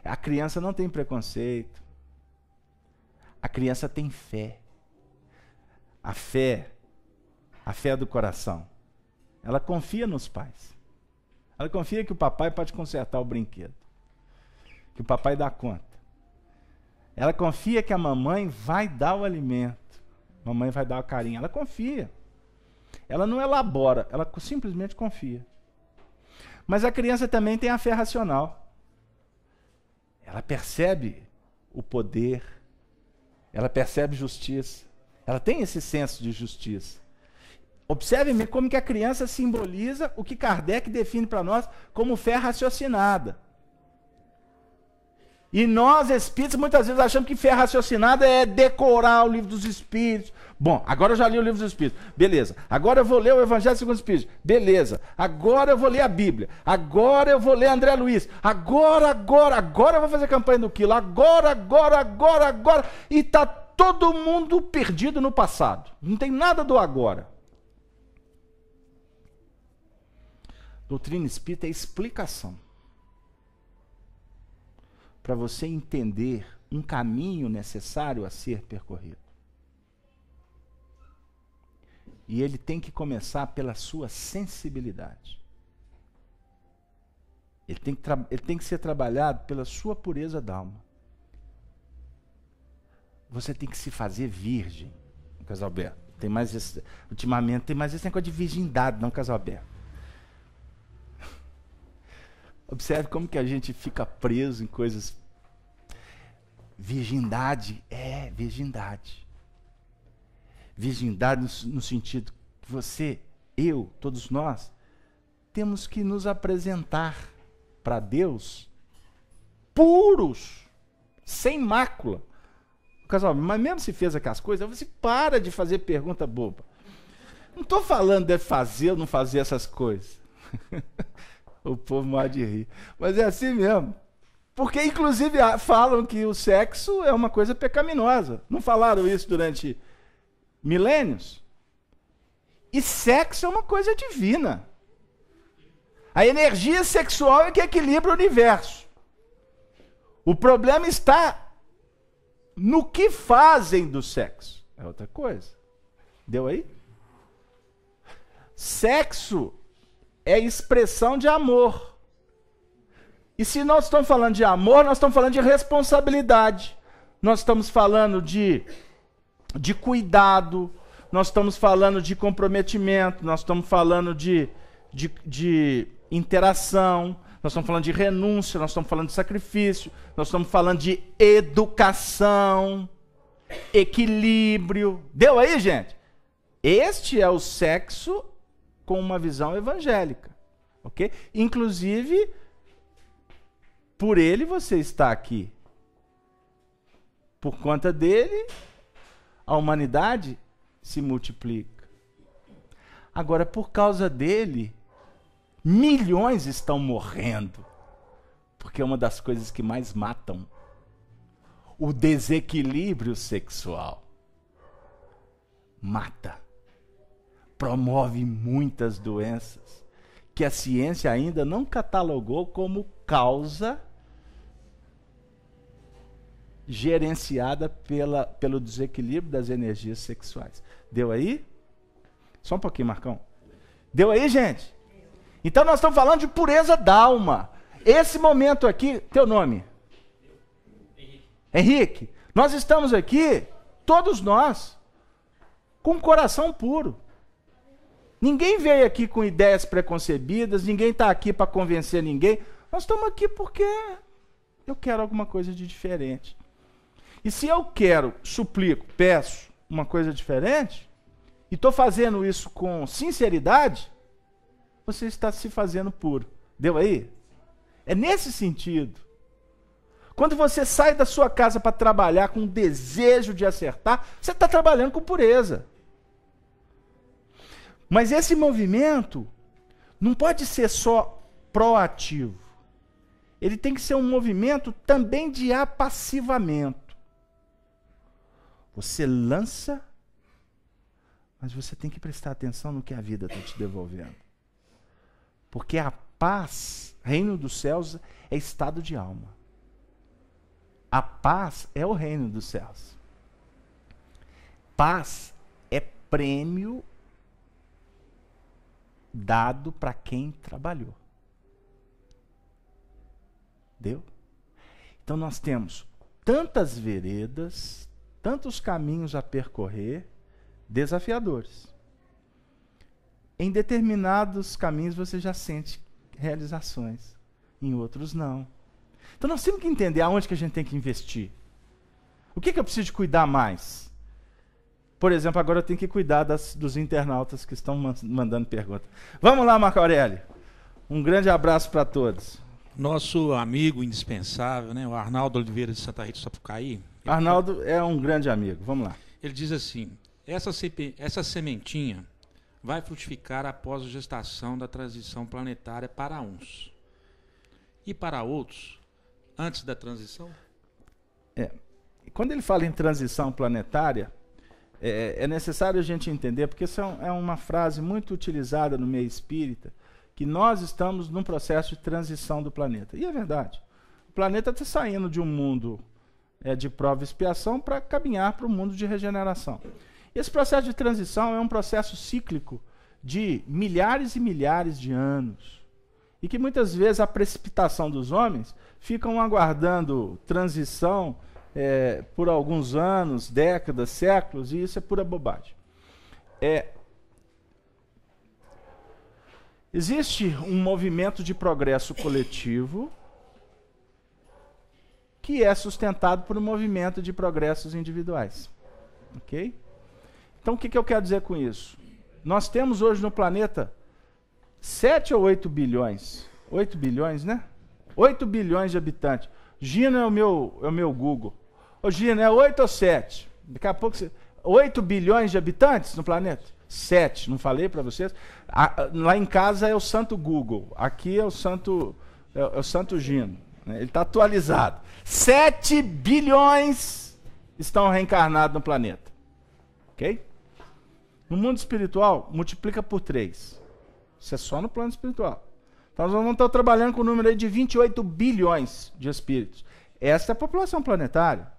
A criança não tem preconceito. A criança tem fé. A fé do coração. Ela confia nos pais. Ela confia que o papai pode consertar o brinquedo. Que o papai dá conta. Ela confia que a mamãe vai dar o alimento. A mamãe vai dar o carinho. Ela confia. Ela não elabora, ela simplesmente confia. Mas a criança também tem a fé racional. Ela percebe o poder. Ela percebe justiça. Ela tem esse senso de justiça. Observe como que a criança simboliza o que Kardec define para nós como fé raciocinada. E nós, espíritos, muitas vezes achamos que fé raciocinada é decorar o livro dos espíritos. Bom, agora eu já li o livro dos espíritos. Beleza. Agora eu vou ler o Evangelho segundo os Espíritos. Beleza. Agora eu vou ler a Bíblia. Agora eu vou ler André Luiz. Agora eu vou fazer campanha do quilo. Agora. E está todo mundo perdido no passado. Não tem nada do agora. Doutrina espírita é explicação. Para você entender um caminho necessário a ser percorrido. E ele tem que começar pela sua sensibilidade. Ele tem que ser trabalhado pela sua pureza d'alma. Você tem que se fazer virgem, Casalberto. Ultimamente tem mais esse negócio de virgindade, não, Casalberto. Observe como que a gente fica preso em coisas. Virgindade é virgindade. Virgindade no sentido que você, eu, todos nós, temos que nos apresentar para Deus puros, sem mácula. Casal, mas mesmo se fez aquelas coisas, você para de fazer pergunta boba. Não estou falando de fazer ou não fazer essas coisas. O povo morre de rir. Mas é assim mesmo. Porque, inclusive, falam que o sexo é uma coisa pecaminosa. Não falaram isso durante milênios? E sexo é uma coisa divina. A energia sexual é que equilibra o universo. O problema está no que fazem do sexo. É outra coisa. Deu aí? Sexo é expressão de amor. E se nós estamos falando de amor, nós estamos falando de responsabilidade. Nós estamos falando de cuidado. Nós estamos falando de comprometimento. Nós estamos falando de interação. Nós estamos falando de renúncia. Nós estamos falando de sacrifício. Nós estamos falando de educação, equilíbrio. Deu aí, gente? Este é o sexo com uma visão evangélica, ok? Inclusive, por ele você está aqui. Por conta dele, a humanidade se multiplica. Agora, por causa dele, milhões estão morrendo. Porque é uma das coisas que mais matam. O desequilíbrio sexual. Mata. Promove muitas doenças que a ciência ainda não catalogou como causa gerenciada pelo desequilíbrio das energias sexuais. Deu aí? Só um pouquinho, Marcão. Deu aí, gente? Então nós estamos falando de pureza d'alma. Esse momento aqui, teu nome? Henrique. Nós estamos aqui, todos nós, com um coração puro. Ninguém veio aqui com ideias preconcebidas, ninguém está aqui para convencer ninguém. Nós estamos aqui porque eu quero alguma coisa de diferente. E se eu quero, suplico, peço uma coisa diferente, e estou fazendo isso com sinceridade, você está se fazendo puro. Deu aí? É nesse sentido. Quando você sai da sua casa para trabalhar com desejo de acertar, você está trabalhando com pureza. Mas esse movimento não pode ser só proativo. Ele tem que ser um movimento também de apassivamento. Você lança, mas você tem que prestar atenção no que a vida está te devolvendo. Porque a paz, reino dos céus, é estado de alma. A paz é o reino dos céus. Paz é prêmio dado para quem trabalhou. Deu? Então nós temos tantas veredas, tantos caminhos a percorrer, desafiadores. Em determinados caminhos você já sente realizações, em outros não. Então nós temos que entender aonde que a gente tem que investir. O que eu preciso de cuidar mais? Por exemplo, agora eu tenho que cuidar dos internautas que estão mandando perguntas. Vamos lá, Marco Aurélio. Um grande abraço para todos. Nosso amigo indispensável, né, o Arnaldo Oliveira de Santa Rita do Sapucaí. Arnaldo é um grande amigo. Vamos lá. Ele diz assim: essa sementinha vai frutificar após a gestação da transição planetária para uns. E para outros, antes da transição? Quando ele fala em transição planetária, é necessário a gente entender, porque isso é uma frase muito utilizada no meio espírita, que nós estamos num processo de transição do planeta. E é verdade. O planeta está saindo de um mundo de prova e expiação para caminhar para um mundo de regeneração. Esse processo de transição é um processo cíclico de milhares e milhares de anos. E que muitas vezes a precipitação dos homens ficam aguardando transição por alguns anos, décadas, séculos, e isso é pura bobagem. Existe um movimento de progresso coletivo que é sustentado por um movimento de progressos individuais. Ok? Então, o que eu quero dizer com isso? Nós temos hoje no planeta 7 ou 8 bilhões. 8 bilhões, né? 8 bilhões de habitantes. Gino é o meu Google. Ô Gino, é 8 ou 7? Daqui a pouco 8 bilhões de habitantes no planeta? 7, não falei para vocês? Lá em casa é o santo Google. Aqui é o santo Gino. Né? Ele está atualizado. 7 bilhões estão reencarnados no planeta. Ok? No mundo espiritual, multiplica por 3. Isso é só no plano espiritual. Então nós vamos estar trabalhando com o número aí de 28 bilhões de espíritos. Essa é a população planetária.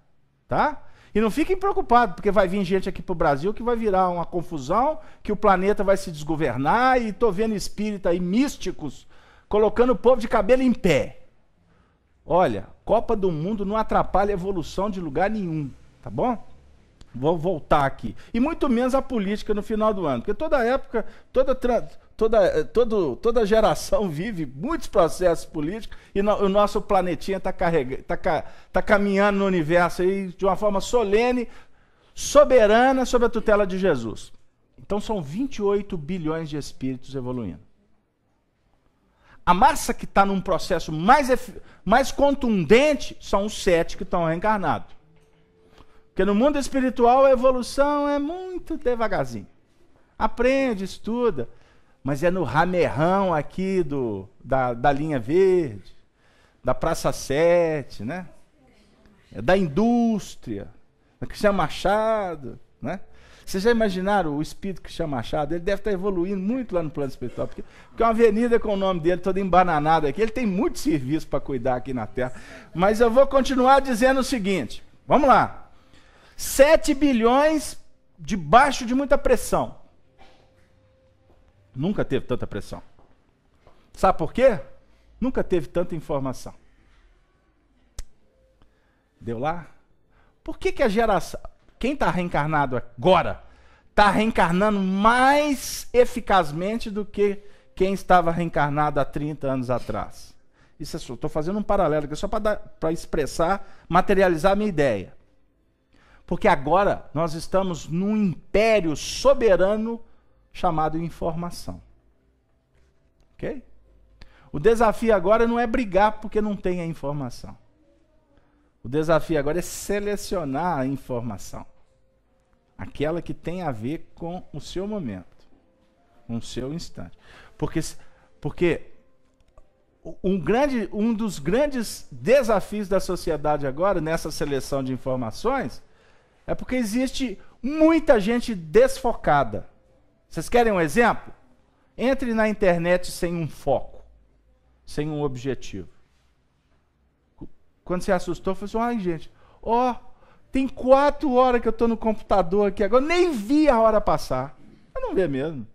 Tá? E não fiquem preocupados, porque vai vir gente aqui para o Brasil que vai virar uma confusão, que o planeta vai se desgovernar, e estou vendo espíritas aí místicos colocando o povo de cabelo em pé. Olha, Copa do Mundo não atrapalha a evolução de lugar nenhum, tá bom? Vou voltar aqui. E muito menos a política no final do ano, porque toda época, toda geração vive muitos processos políticos, e o nosso planetinha está caminhando no universo aí de uma forma solene, soberana, sob a tutela de Jesus. Então são 28 bilhões de espíritos evoluindo. A massa que está num processo mais contundente são os 7 que estão reencarnados. Porque no mundo espiritual a evolução é muito devagarzinho. Aprende, estuda, mas é no ramerrão aqui da linha verde, da Praça 7, né? É da indústria, da Cristian Machado, né? Vocês já imaginaram o espírito Cristian Machado? Ele deve estar evoluindo muito lá no plano espiritual, porque é uma avenida com o nome dele toda embananada aqui, ele tem muito serviço para cuidar aqui na Terra. Mas eu vou continuar dizendo o seguinte, vamos lá. 7 bilhões debaixo de muita pressão. Nunca teve tanta pressão. Sabe por quê? Nunca teve tanta informação. Deu lá? Por que a geração... Quem está reencarnado agora está reencarnando mais eficazmente do que quem estava reencarnado há 30 anos atrás? Isso é só, estou fazendo um paralelo aqui só para expressar, materializar a minha ideia. Porque agora nós estamos num império soberano chamado informação. Ok? O desafio agora não é brigar porque não tem a informação. O desafio agora é selecionar a informação. Aquela que tem a ver com o seu momento, com o seu instante. Porque um dos grandes desafios da sociedade agora, nessa seleção de informações, é porque existe muita gente desfocada. Vocês querem um exemplo? Entre na internet sem um foco, sem um objetivo. Quando você assustou, falou assim, ai gente, tem 4 horas que eu estou no computador aqui agora, nem vi a hora passar. Eu não vê mesmo.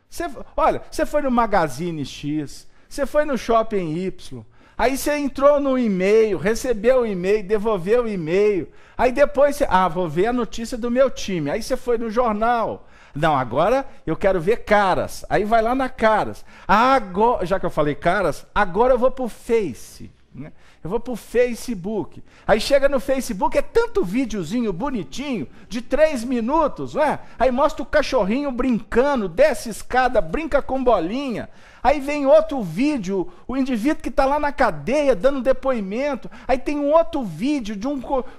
Você foi no Magazine X, você foi no Shopping Y, aí você entrou no e-mail, recebeu o e-mail, devolveu o e-mail, aí depois você, vou ver a notícia do meu time, aí você foi no jornal. Não, agora eu quero ver Caras, aí vai lá na Caras. Agora, já que eu falei Caras, agora eu vou pro Face, né? Eu vou pro Facebook. Aí chega no Facebook, é tanto videozinho bonitinho, de 3 minutos, não é? Aí mostra o cachorrinho brincando, desce escada, brinca com bolinha. Aí vem outro vídeo, o indivíduo que está lá na cadeia dando depoimento. Aí tem um outro vídeo,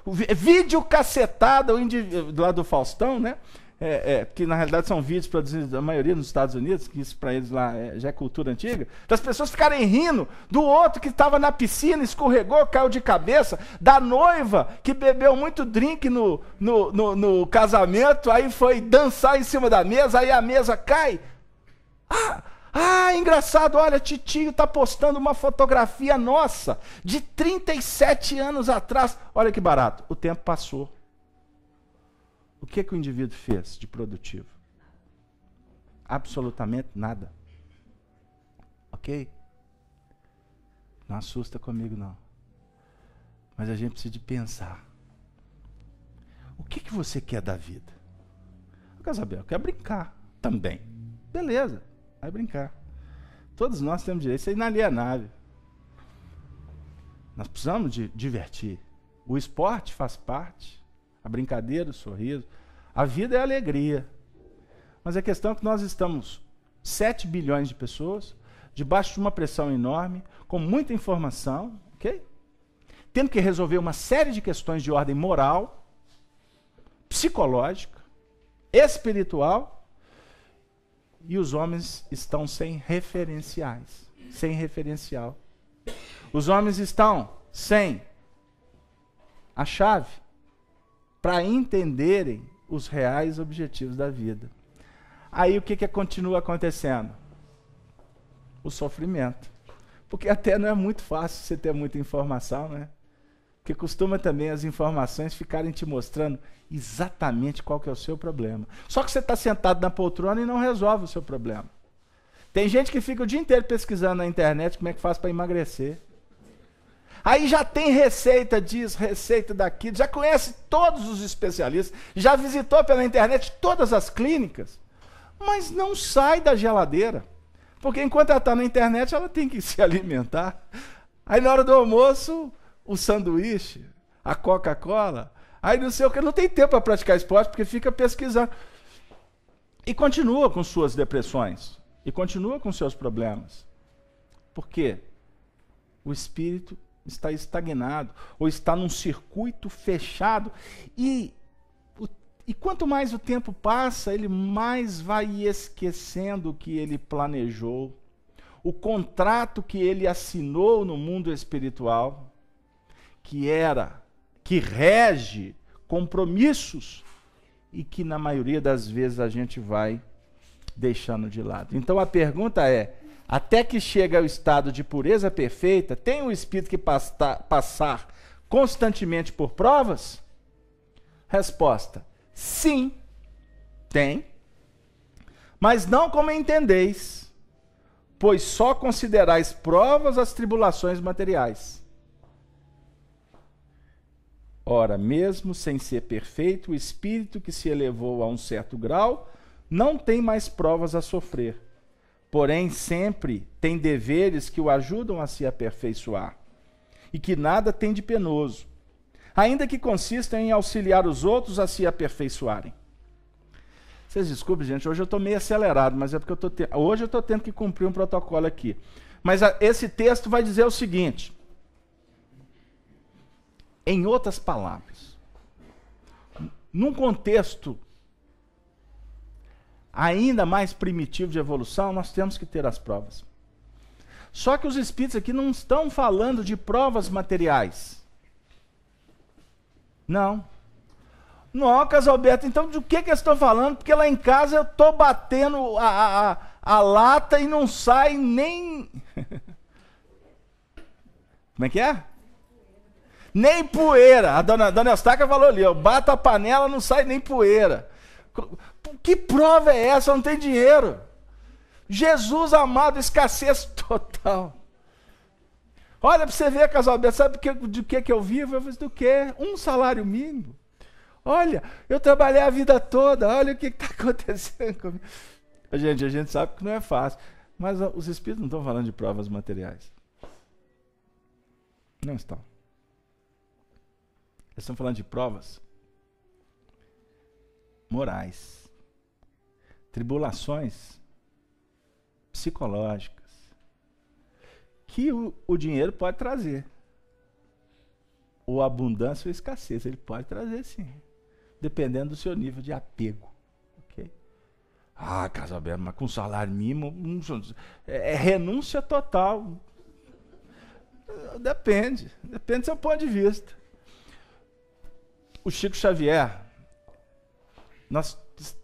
vídeo cacetado, lá do Faustão, né? Que na realidade são vídeos produzidos, a maioria nos Estados Unidos, que isso para eles lá já é cultura antiga, das pessoas ficarem rindo do outro que estava na piscina, escorregou, caiu de cabeça, da noiva que bebeu muito drink no casamento, aí foi dançar em cima da mesa, aí a mesa cai. Engraçado, olha, titio está postando uma fotografia nossa, de 37 anos atrás. Olha que barato, o tempo passou. O que o indivíduo fez de produtivo? Absolutamente nada. Ok? Não assusta comigo, não. Mas a gente precisa de pensar. O que você quer da vida? Eu quero saber, eu quero brincar também. Beleza, vai brincar. Todos nós temos direito, isso é inalienável. Nós precisamos de divertir. O esporte faz parte. A brincadeira, o sorriso. A vida é alegria. Mas a questão é que nós estamos 7 bilhões de pessoas, debaixo de uma pressão enorme, com muita informação, ok? Tendo que resolver uma série de questões de ordem moral, psicológica, espiritual, e os homens estão sem referenciais, sem referencial. Os homens estão sem a chave para entenderem os reais objetivos da vida. Aí o que continua acontecendo? O sofrimento. Porque até não é muito fácil você ter muita informação, né? Porque costuma também as informações ficarem te mostrando exatamente qual que é o seu problema. Só que você está sentado na poltrona e não resolve o seu problema. Tem gente que fica o dia inteiro pesquisando na internet como é que faz para emagrecer. Aí já tem receita disso, receita daquilo, já conhece todos os especialistas, já visitou pela internet todas as clínicas, mas não sai da geladeira. Porque enquanto ela está na internet, ela tem que se alimentar. Aí na hora do almoço, o sanduíche, a Coca-Cola, aí não sei o que, não tem tempo para praticar esporte, porque fica pesquisando. E continua com suas depressões, e continua com seus problemas. Por quê? O espírito está estagnado, ou está num circuito fechado, e quanto mais o tempo passa, ele mais vai esquecendo o que ele planejou, o contrato que ele assinou no mundo espiritual, que rege compromissos, e que na maioria das vezes a gente vai deixando de lado. Então a pergunta é, até que chega ao estado de pureza perfeita, tem o espírito que passar constantemente por provas? Resposta, sim, tem. Mas não como entendeis, pois só considerais provas as tribulações materiais. Ora, mesmo sem ser perfeito, o espírito que se elevou a um certo grau não tem mais provas a sofrer. Porém, sempre tem deveres que o ajudam a se aperfeiçoar, e que nada tem de penoso, ainda que consistam em auxiliar os outros a se aperfeiçoarem. Vocês desculpem, gente, hoje eu estou meio acelerado, mas é porque hoje eu estou tendo que cumprir um protocolo aqui. Mas esse texto vai dizer o seguinte, em outras palavras, num contexto ainda mais primitivo de evolução, nós temos que ter as provas. Só que os espíritos aqui não estão falando de provas materiais. Não. Não, Casalberto, então do que eles estão falando? Porque lá em casa eu estou batendo a lata e não sai nem... Como é que é? Nem poeira. A dona Eustáquia falou ali, ó, bato a panela, não sai nem poeira. Que prova é essa? Não tem dinheiro. Jesus amado, escassez total. Olha para você ver, Casalberto, sabe de que eu vivo? Eu fiz do quê? Um salário mínimo. Olha, eu trabalhei a vida toda, olha o que está acontecendo comigo. Gente, a gente sabe que não é fácil, mas os espíritos não estão falando de provas materiais. Não estão. Eles estão falando de provas morais, tribulações psicológicas, que o dinheiro pode trazer. Ou abundância ou escassez, ele pode trazer sim, dependendo do seu nível de apego. Okay? Ah, Casalberto, mas com salário mínimo, é renúncia total. Depende do seu ponto de vista. O Chico Xavier,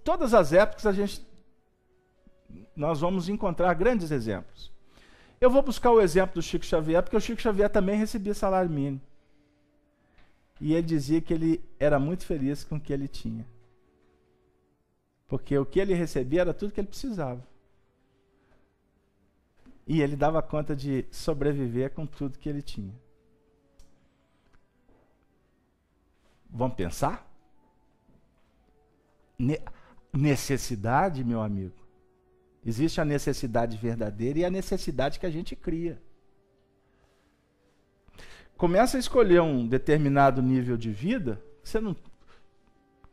todas as épocas nós vamos encontrar grandes exemplos. Eu vou buscar o exemplo do Chico Xavier, porque o Chico Xavier também recebia salário mínimo. E ele dizia que ele era muito feliz com o que ele tinha. Porque o que ele recebia era tudo que ele precisava. E ele dava conta de sobreviver com tudo que ele tinha. Vamos pensar? Necessidade, meu amigo. Existe a necessidade verdadeira e a necessidade que a gente cria. Começa a escolher um determinado nível de vida,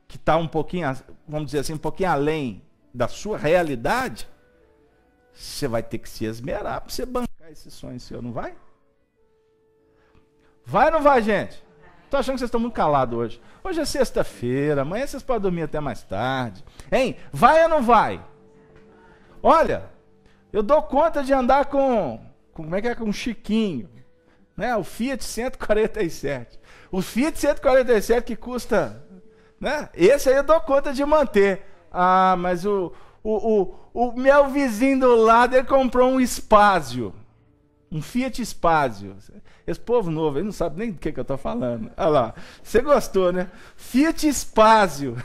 que está um pouquinho, vamos dizer assim, um pouquinho além da sua realidade, você vai ter que se esmerar para você bancar esse sonho seu, não vai? Vai ou não vai, gente? Estou achando que vocês estão muito calados hoje. Hoje é sexta-feira, amanhã vocês podem dormir até mais tarde. Hein? Vai ou não vai? Olha, eu dou conta de andar como é que é? Com um Chiquinho. Né? O Fiat 147. O Fiat 147 que custa... Né? Esse aí eu dou conta de manter. Ah, mas o meu vizinho do lado, ele comprou um Spazio. Um Fiat Spazio. Esse povo novo aí não sabe nem do que eu estou falando. Olha lá. Você gostou, né? Fiat Spazio.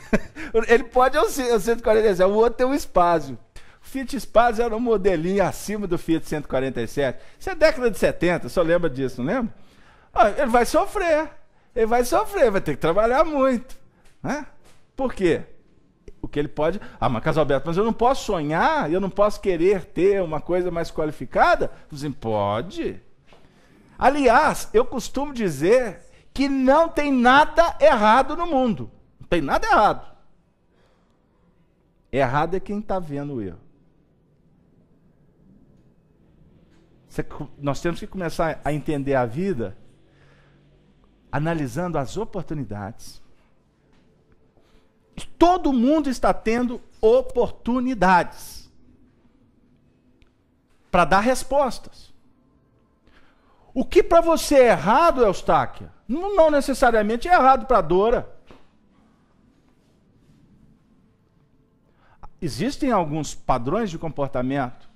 Ele pode ser o 147, o outro tem um Spazio. O Fiat Spazio era um modelinho acima do Fiat 147. Isso é década de 70, só lembra disso, não lembra? Ah, ele vai sofrer. Ele vai sofrer, vai ter que trabalhar muito. Né? Por quê? O que ele pode... Ah, mas Casalberto, mas eu não posso sonhar, eu não posso querer ter uma coisa mais qualificada? Você pode. Aliás, eu costumo dizer que não tem nada errado no mundo. Não tem nada errado. Errado é quem está vendo o erro. Nós temos que começar a entender a vida analisando as oportunidades. Todo mundo está tendo oportunidades para dar respostas. O que para você é errado, Eustáquia, não necessariamente é errado para a Dora. Existem alguns padrões de comportamento.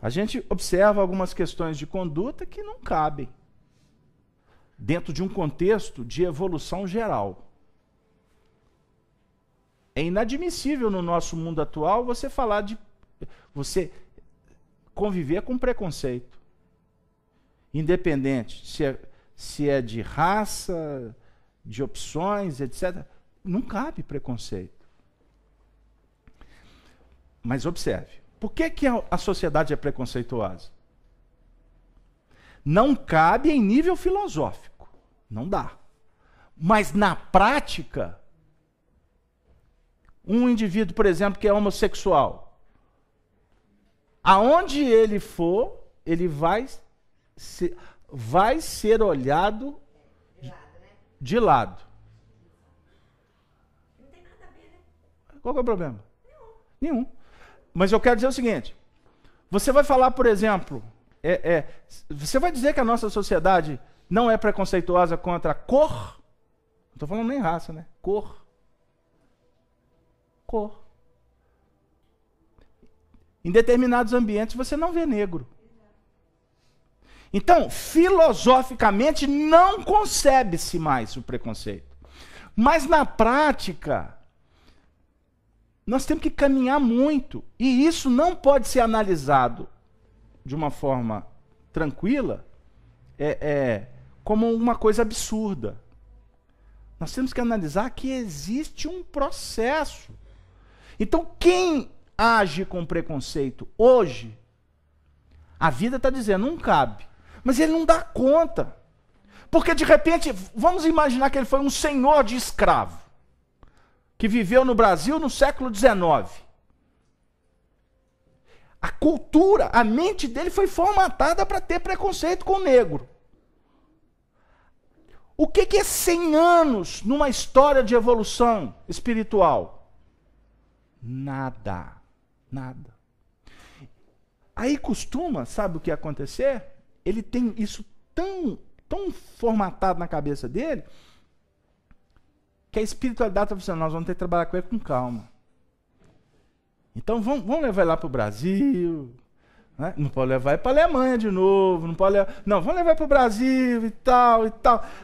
A gente observa algumas questões de conduta que não cabem dentro de um contexto de evolução geral. É inadmissível no nosso mundo atual você falar de... Você conviver com preconceito. Independente se é de raça, de opções, etc. Não cabe preconceito. Mas observe, por que a sociedade é preconceituosa? Não cabe em nível filosófico. Não dá. Mas na prática, um indivíduo, por exemplo, que é homossexual, aonde ele for, ele vai ser olhado de lado. Não tem nada a ver, né? Qual é o problema? Nenhum. Mas eu quero dizer o seguinte, você vai falar, por exemplo, você vai dizer que a nossa sociedade não é preconceituosa contra a cor? Não estou falando nem raça, né? Cor. Em determinados ambientes você não vê negro. Então, filosoficamente, não concebe-se mais o preconceito. Mas na prática, nós temos que caminhar muito. E isso não pode ser analisado de uma forma tranquila, como uma coisa absurda. Nós temos que analisar que existe um processo. Então, quem age com preconceito hoje, a vida está dizendo, não cabe. Mas ele não dá conta. Porque, de repente, vamos imaginar que ele foi um senhor de escravo, que viveu no Brasil no século XIX. A cultura, a mente dele foi formatada para ter preconceito com o negro. O que é 100 anos numa história de evolução espiritual? Nada. Aí costuma, sabe o que ia acontecer? Ele tem isso tão formatado na cabeça dele, que a espiritualidade está dizendo, nós vamos ter que trabalhar com ele com calma. Então vamos levar ele lá para o Brasil, né? Não pode levar ele para a Alemanha de novo, não, vamos levar para o Brasil e tal.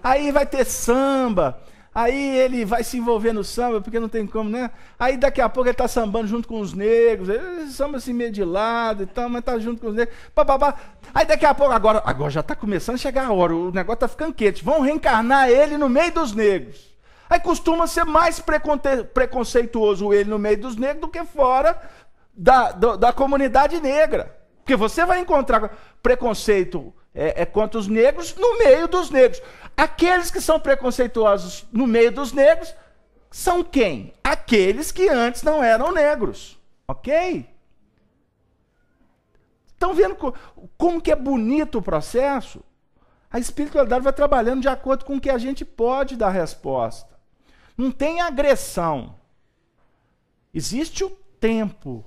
Aí vai ter samba, aí ele vai se envolver no samba, porque não tem como, né? Aí daqui a pouco ele está sambando junto com os negros, ele samba assim meio de lado e tal, mas está junto com os negros, papapá. Aí daqui a pouco, agora já está começando a chegar a hora, o negócio está ficando quente, vão reencarnar ele no meio dos negros. Aí costuma ser mais preconceituoso ele no meio dos negros do que fora da comunidade negra. Porque você vai encontrar preconceito contra os negros no meio dos negros. Aqueles que são preconceituosos no meio dos negros são quem? Aqueles que antes não eram negros. Ok? Estão vendo como que é bonito o processo? A espiritualidade vai trabalhando de acordo com o que a gente pode dar resposta. Não tem agressão. Existe o tempo,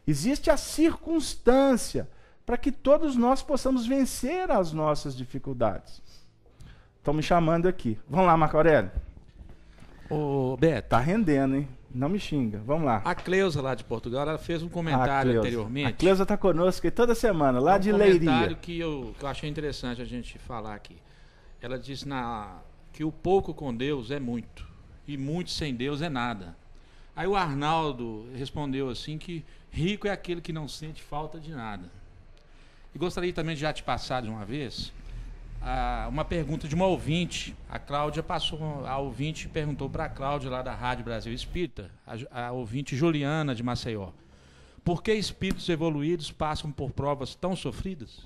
existe a circunstância para que todos nós possamos vencer as nossas dificuldades. Estão me chamando aqui. Vamos lá, Marco Aurélio. Ô, Beto. Tá rendendo, hein? Não me xinga. Vamos lá. A Cleusa, lá de Portugal, ela fez um comentário anteriormente. A Cleusa está conosco aí toda semana, lá de Leiria. Um comentário que eu achei interessante a gente falar aqui. Ela disse que o pouco com Deus é muito, e muito sem Deus é nada. Aí o Arnaldo respondeu assim que rico é aquele que não sente falta de nada. E gostaria também de já te passar de uma vez uma pergunta de uma ouvinte. A Cláudia a ouvinte perguntou para a Cláudia lá da Rádio Brasil Espírita, a ouvinte Juliana de Maceió. Por que espíritos evoluídos passam por provas tão sofridas?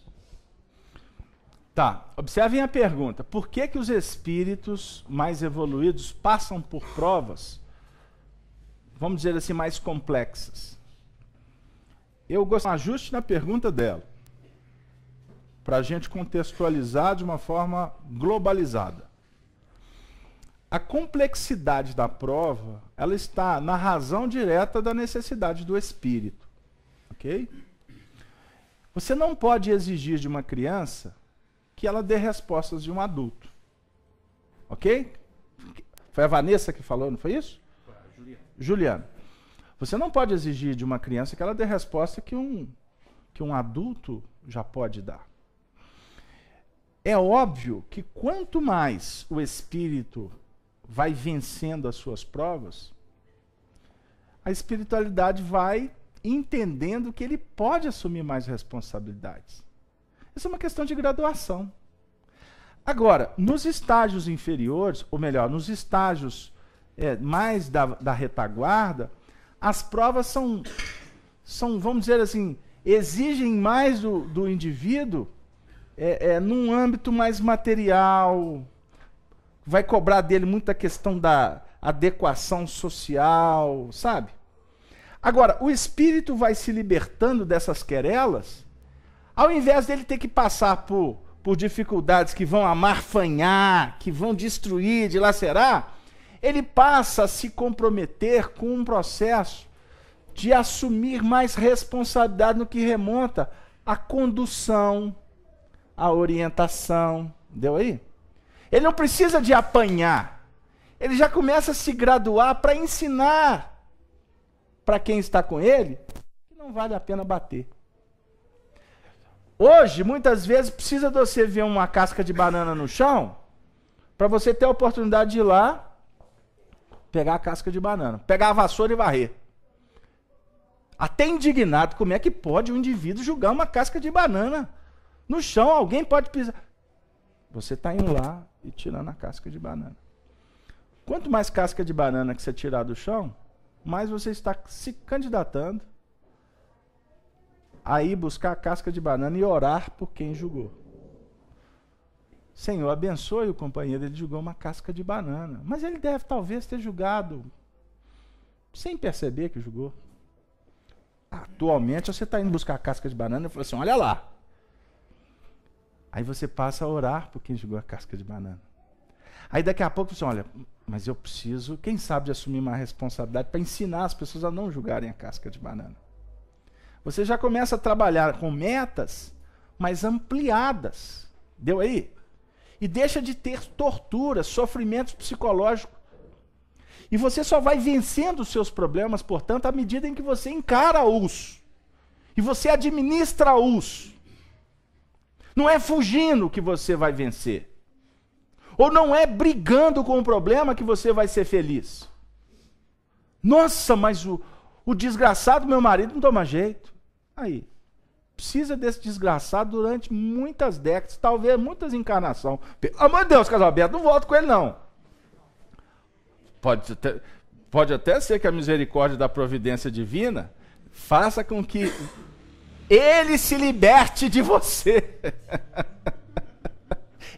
Tá, observem a pergunta. Por que os espíritos mais evoluídos passam por provas, vamos dizer assim, mais complexas? Eu gosto de um ajuste na pergunta dela, para a gente contextualizar de uma forma globalizada. A complexidade da prova, ela está na razão direta da necessidade do espírito. Ok? Você não pode exigir de uma criança que ela dê respostas de um adulto. Ok? Foi a Vanessa que falou, não foi isso? Foi a Juliana. Você não pode exigir de uma criança que ela dê resposta que um adulto já pode dar. É óbvio que quanto mais o espírito vai vencendo as suas provas, a espiritualidade vai entendendo que ele pode assumir mais responsabilidades. Isso é uma questão de graduação. Agora, nos estágios inferiores, ou melhor, nos estágios mais da retaguarda, as provas são, vamos dizer assim, exigem mais do indivíduo num âmbito mais material, vai cobrar dele muita questão da adequação social, sabe? Agora, o espírito vai se libertando dessas querelas, ao invés dele ter que passar por dificuldades que vão amarfanhar, que vão destruir, dilacerar, ele passa a se comprometer com um processo de assumir mais responsabilidade no que remonta à condução, à orientação. Deu aí? Ele não precisa de apanhar. Ele já começa a se graduar para ensinar para quem está com ele que não vale a pena bater. Hoje, muitas vezes, precisa de você ver uma casca de banana no chão para você ter a oportunidade de ir lá pegar a casca de banana, pegar a vassoura e varrer. Até indignado, como é que pode um indivíduo jogar uma casca de banana no chão? Alguém pode pisar. Você está indo lá e tirando a casca de banana. Quanto mais casca de banana que você tirar do chão, mais você está se candidatando a ir buscar a casca de banana e orar por quem julgou. Senhor, abençoe o companheiro, ele julgou uma casca de banana. Mas ele deve talvez ter julgado sem perceber que julgou. Atualmente você está indo buscar a casca de banana e fala assim, olha lá. Aí você passa a orar por quem julgou a casca de banana. Aí daqui a pouco você olha, mas eu preciso, quem sabe, de assumir uma responsabilidade para ensinar as pessoas a não julgarem a casca de banana. Você já começa a trabalhar com metas mais ampliadas. Deu aí? E deixa de ter torturas, sofrimentos psicológicos. E você só vai vencendo os seus problemas, portanto, à medida em que você encara-os. E você administra-os. Não é fugindo que você vai vencer. Ou não é brigando com o problema que você vai ser feliz. Nossa, mas o desgraçado meu marido não toma jeito. Aí, precisa desse desgraçado durante muitas décadas, talvez muitas encarnações. Pelo amor de Deus, Casalberto, não volto com ele não. Pode até ser que a misericórdia da providência divina faça com que ele se liberte de você.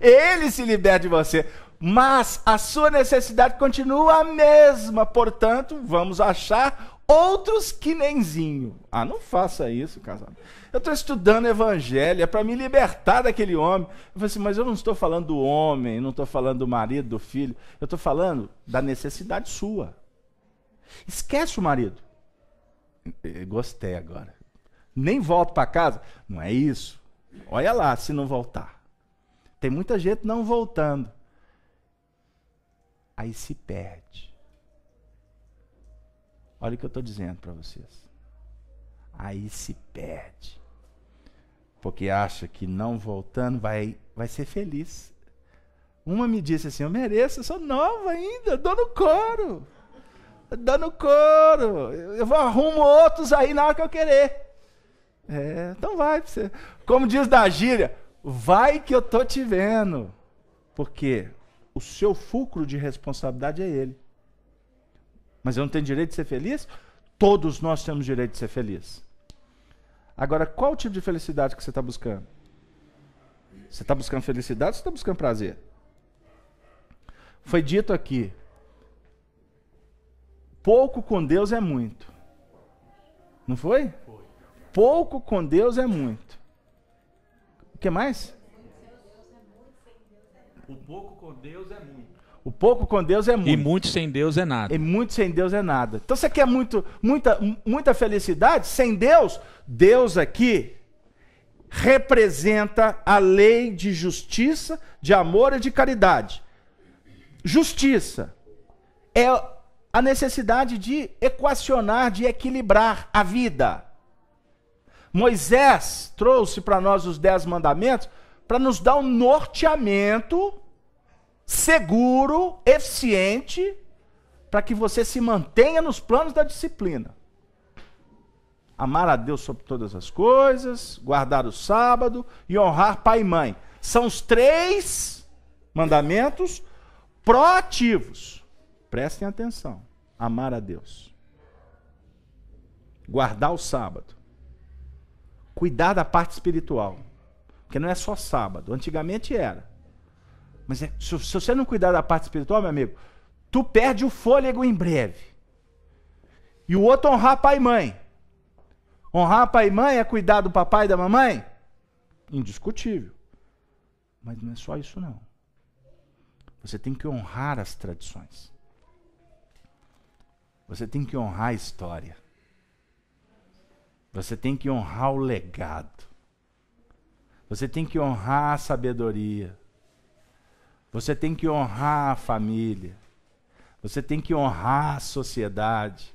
Ele se liberte de você. Mas a sua necessidade continua a mesma. Portanto, vamos achar outros que nemzinho. Ah, não faça isso, casado. Eu estou estudando evangelho, é para me libertar daquele homem. Eu falei assim, mas eu não estou falando do homem, não estou falando do marido, do filho. Eu estou falando da necessidade sua. Esquece o marido. Eu gostei agora. Nem volto para casa. Não é isso. Olha lá se não voltar. Tem muita gente não voltando. Aí se perde. Olha o que eu estou dizendo para vocês. Aí se perde. Porque acha que não voltando vai ser feliz. Uma me disse assim, eu mereço, eu sou nova ainda, dou no couro. Dou no couro. Eu vou arrumo outros aí na hora que eu querer. Então vai. Você. Como diz da gíria, vai que eu tô te vendo. Porque o seu fulcro de responsabilidade é ele. Mas eu não tenho direito de ser feliz? Todos nós temos direito de ser felizes. Agora, qual o tipo de felicidade que você está buscando? Você está buscando felicidade ou você está buscando prazer? Foi dito aqui, pouco com Deus é muito. Não foi? Foi. Pouco com Deus é muito. O que mais? O pouco com Deus é muito. O pouco com Deus é muito. E muito sem Deus é nada. E muito sem Deus é nada. Então você quer muita felicidade? Sem Deus? Deus aqui representa a lei de justiça, de amor e de caridade. Justiça é a necessidade de equacionar, de equilibrar a vida. Moisés trouxe para nós os 10 mandamentos para nos dar um norteamento seguro, eficiente, para que você se mantenha nos planos da disciplina. Amar a Deus sobre todas as coisas, guardar o sábado e honrar pai e mãe. São os 3 mandamentos proativos. Prestem atenção. Amar a Deus. Guardar o sábado. Cuidar da parte espiritual. Porque não é só sábado. Antigamente era. Mas se você não cuidar da parte espiritual, meu amigo, tu perde o fôlego em breve. E o outro honrar pai e mãe. Honrar pai e mãe é cuidar do papai e da mamãe? Indiscutível. Mas não é só isso não. Você tem que honrar as tradições. Você tem que honrar a história. Você tem que honrar o legado. Você tem que honrar a sabedoria. Você tem que honrar a família. Você tem que honrar a sociedade.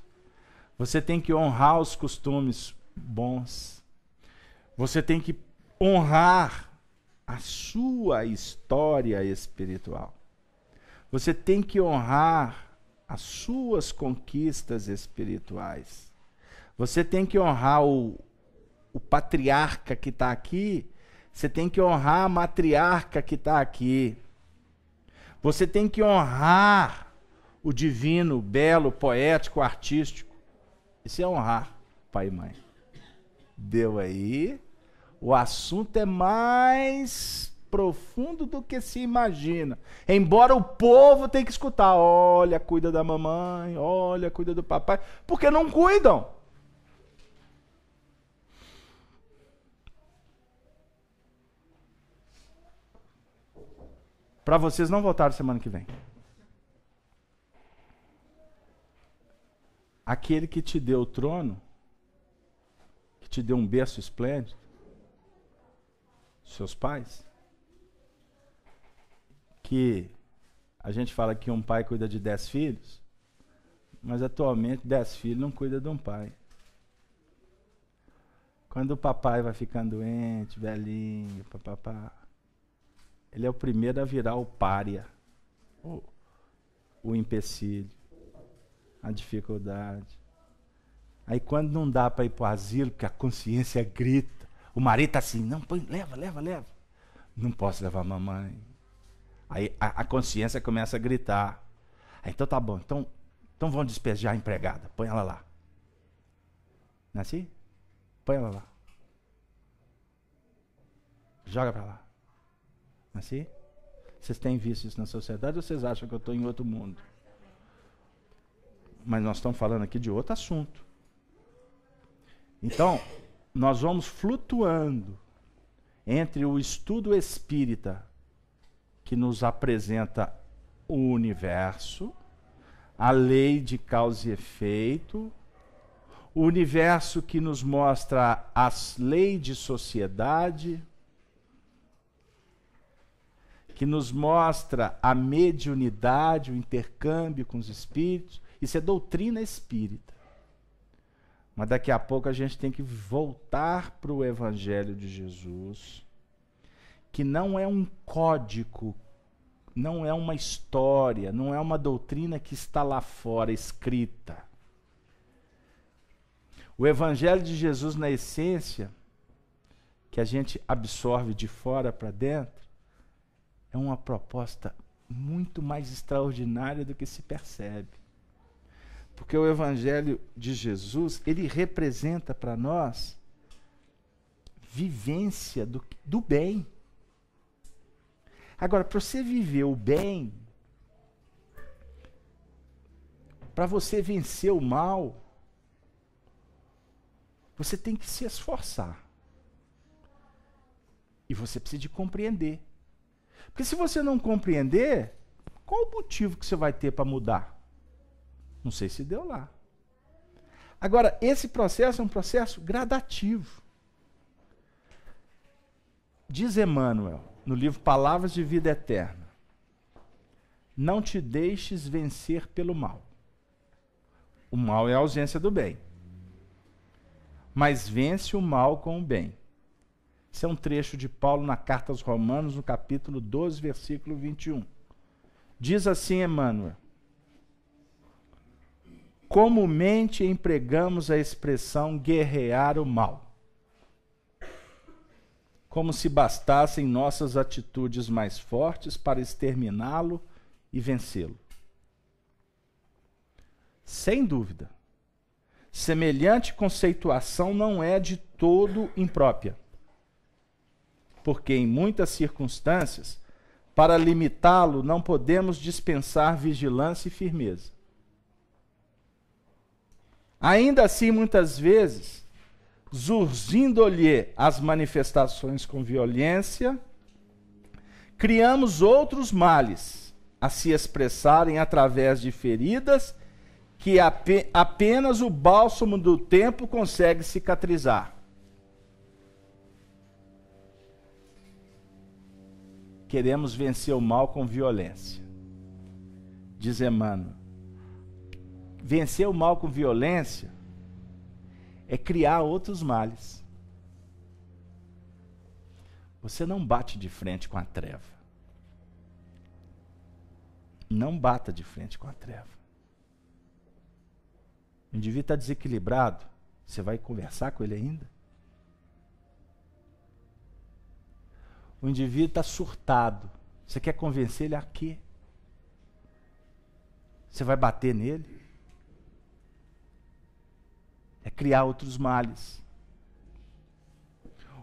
Você tem que honrar os costumes bons. Você tem que honrar a sua história espiritual. Você tem que honrar as suas conquistas espirituais. Você tem que honrar o patriarca que está aqui. Você tem que honrar a matriarca que está aqui. Você tem que honrar o divino, belo, poético, artístico. Isso é honrar pai e mãe. Deu aí. O assunto é mais profundo do que se imagina. Embora o povo tenha que escutar. Olha, cuida da mamãe. Olha, cuida do papai. Porque não cuidam. Para vocês não voltarem semana que vem. Aquele que te deu o trono, que te deu um berço esplêndido, seus pais, que a gente fala que um pai cuida de 10 filhos, mas atualmente 10 filhos não cuidam de um pai. Quando o papai vai ficando doente, velhinho, papapá, ele é o primeiro a virar o pária, o empecilho, a dificuldade. Aí quando não dá para ir para o asilo, porque a consciência grita, o marido está assim, não, põe, leva. Não posso levar a mamãe. Aí a consciência começa a gritar. Aí, então tá bom, então vão despejar a empregada, põe ela lá. Não é assim? Põe ela lá. Joga para lá. Não é assim? Vocês têm visto isso na sociedade ou vocês acham que eu estou em outro mundo? Mas nós estamos falando aqui de outro assunto. Então, nós vamos flutuando entre o estudo espírita, que nos apresenta o universo, a lei de causa e efeito, o universo que nos mostra as leis de sociedade, que nos mostra a mediunidade, o intercâmbio com os espíritos. Isso é doutrina espírita. Mas daqui a pouco a gente tem que voltar para o Evangelho de Jesus, que não é um código, não é uma história, não é uma doutrina que está lá fora escrita. O Evangelho de Jesus, na essência, que a gente absorve de fora para dentro, é uma proposta muito mais extraordinária do que se percebe. Porque o Evangelho de Jesus, ele representa para nós vivência do bem. Agora, para você viver o bem, para você vencer o mal, você tem que se esforçar. E você precisa de compreender. Porque se você não compreender, qual o motivo que você vai ter para mudar? Não sei se deu lá. Agora, esse processo é um processo gradativo. Diz Emmanuel, no livro Palavras de Vida Eterna: não te deixes vencer pelo mal. O mal é a ausência do bem. Mas vence o mal com o bem. Esse é um trecho de Paulo na Carta aos Romanos, no capítulo 12, versículo 21. Diz assim Emmanuel: comumente empregamos a expressão guerrear o mal, como se bastassem nossas atitudes mais fortes para exterminá-lo e vencê-lo. Sem dúvida, semelhante conceituação não é de todo imprópria, porque em muitas circunstâncias, para limitá-lo, não podemos dispensar vigilância e firmeza. Ainda assim, muitas vezes, zurzindo-lhe as manifestações com violência, criamos outros males a se expressarem através de feridas que apenas o bálsamo do tempo consegue cicatrizar. Queremos vencer o mal com violência. Diz Emmanuel. Vencer o mal com violência é criar outros males. Você não bate de frente com a treva. Não bata de frente com a treva. O indivíduo está desequilibrado. Você vai conversar com ele ainda? O indivíduo está surtado. Você quer convencer ele a quê? Você vai bater nele? É criar outros males.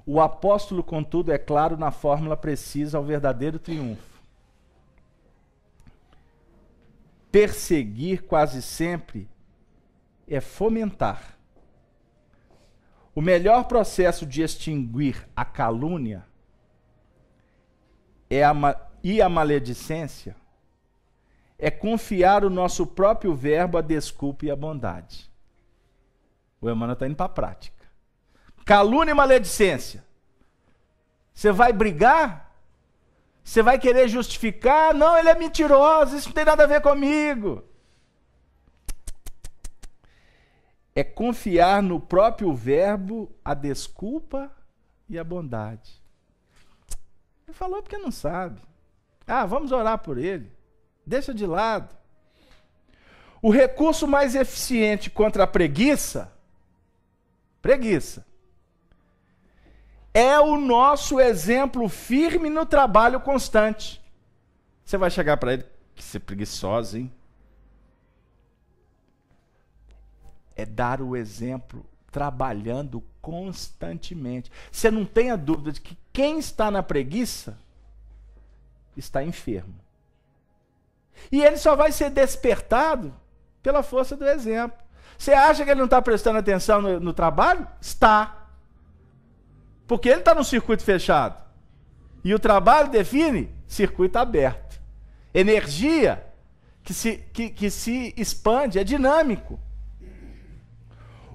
O apóstolo, contudo, é claro na fórmula precisa ao verdadeiro triunfo. Perseguir quase sempre é fomentar. O melhor processo de extinguir a calúnia e a maledicência é confiar o nosso próprio verbo à desculpa e à bondade. O Emmanuel está indo para a prática. Calúnia e maledicência. Você vai brigar? Você vai querer justificar? Não, ele é mentiroso, isso não tem nada a ver comigo. É confiar no próprio verbo a desculpa e a bondade. Ele falou porque não sabe. Ah, vamos orar por ele. Deixa de lado. O recurso mais eficiente contra a preguiça é o nosso exemplo firme no trabalho constante. Você vai chegar para ele, que você é preguiçoso, hein? É dar o exemplo trabalhando constantemente. Você não tenha dúvida de que quem está na preguiça está enfermo. E ele só vai ser despertado pela força do exemplo. Você acha que ele não está prestando atenção no trabalho? Está. Porque ele está no circuito fechado. E o trabalho define circuito aberto. Energia que se expande, é dinâmico.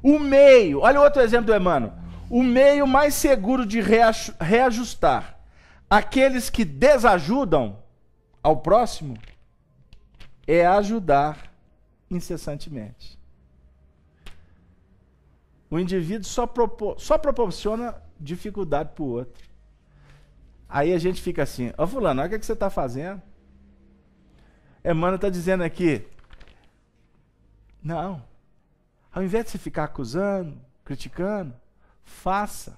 O meio, olha o outro exemplo do Emmanuel. O meio mais seguro de reajustar aqueles que desajudam ao próximo é ajudar incessantemente. O indivíduo só proporciona dificuldade para o outro. Aí a gente fica assim, ó fulano, olha o que você está fazendo. Emmanuel está dizendo aqui, não, ao invés de você ficar acusando, criticando, faça.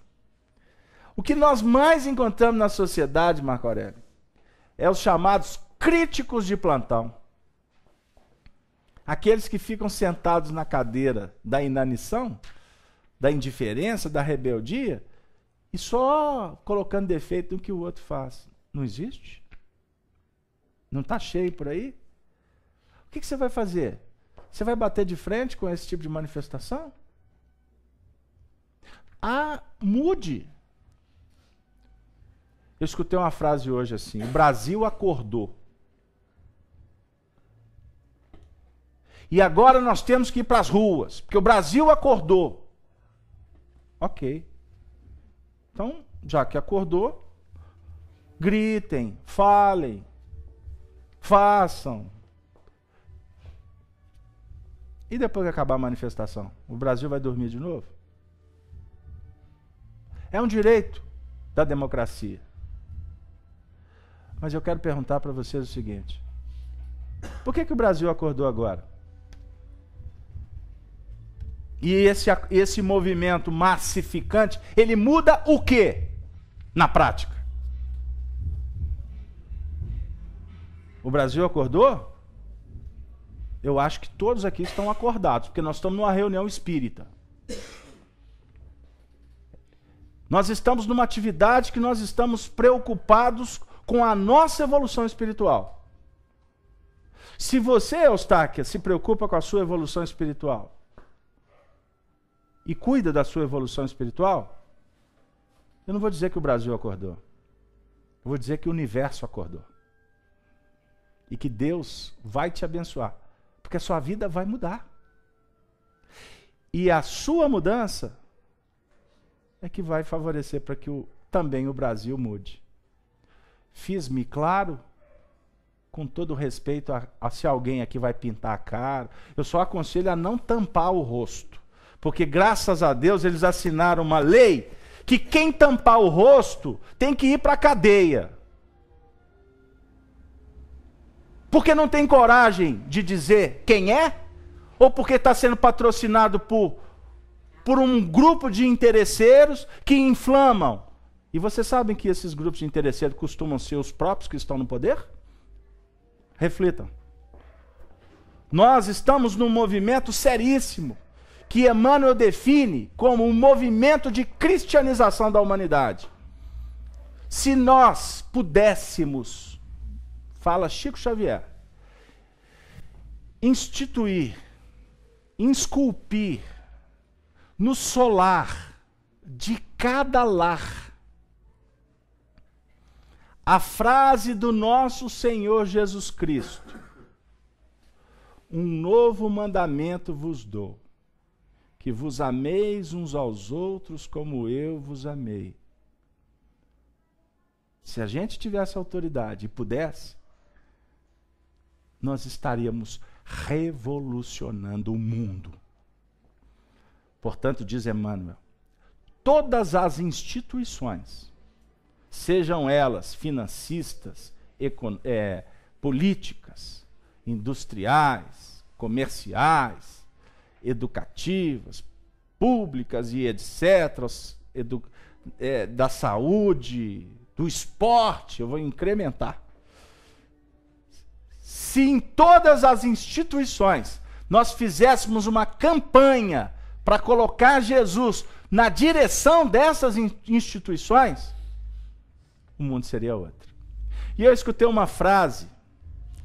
O que nós mais encontramos na sociedade, Marco Aurélio, é os chamados críticos de plantão. Aqueles que ficam sentados na cadeira da inanição, da indiferença, da rebeldia, e só colocando defeito no que o outro faz. Não existe? Não está cheio por aí? O que você vai fazer? Você vai bater de frente com esse tipo de manifestação? Ah, mude. Eu escutei uma frase hoje assim, o Brasil acordou. E agora nós temos que ir para as ruas, porque o Brasil acordou. Ok. Então, já que acordou, gritem, falem, façam. E depois que acabar a manifestação, o Brasil vai dormir de novo? É um direito da democracia. Mas eu quero perguntar para vocês o seguinte: por que o Brasil acordou agora? E esse movimento massificante, ele muda o quê? Na prática. O Brasil acordou? Eu acho que todos aqui estão acordados, porque nós estamos numa reunião espírita. Nós estamos numa atividade que nós estamos preocupados com a nossa evolução espiritual. Se você, Eustáquia, se preocupa com a sua evolução espiritual e cuida da sua evolução espiritual, eu não vou dizer que o Brasil acordou. Eu vou dizer que o universo acordou. E que Deus vai te abençoar. Porque a sua vida vai mudar. E a sua mudança é que vai favorecer para que também o Brasil mude. Fiz-me claro, com todo respeito a se alguém aqui vai pintar a cara, eu só aconselho a não tampar o rosto. Porque graças a Deus eles assinaram uma lei que quem tampar o rosto tem que ir para a cadeia. Porque não tem coragem de dizer quem é? Ou porque está sendo patrocinado por um grupo de interesseiros que inflamam? E vocês sabem que esses grupos de interesseiros costumam ser os próprios que estão no poder? Reflitam. Nós estamos num movimento seríssimo, que Emmanuel define como um movimento de cristianização da humanidade. Se nós pudéssemos, fala Chico Xavier, instituir, esculpir no solar de cada lar a frase do nosso Senhor Jesus Cristo: um novo mandamento vos dou, que vos ameis uns aos outros como eu vos amei. Se a gente tivesse autoridade e pudesse, nós estaríamos revolucionando o mundo. Portanto, diz Emmanuel, todas as instituições, sejam elas financistas, políticas, industriais, comerciais, educativas, públicas e etc., da saúde, do esporte, eu vou incrementar. Se em todas as instituições nós fizéssemos uma campanha para colocar Jesus na direção dessas instituições, o mundo seria outro. E eu escutei uma frase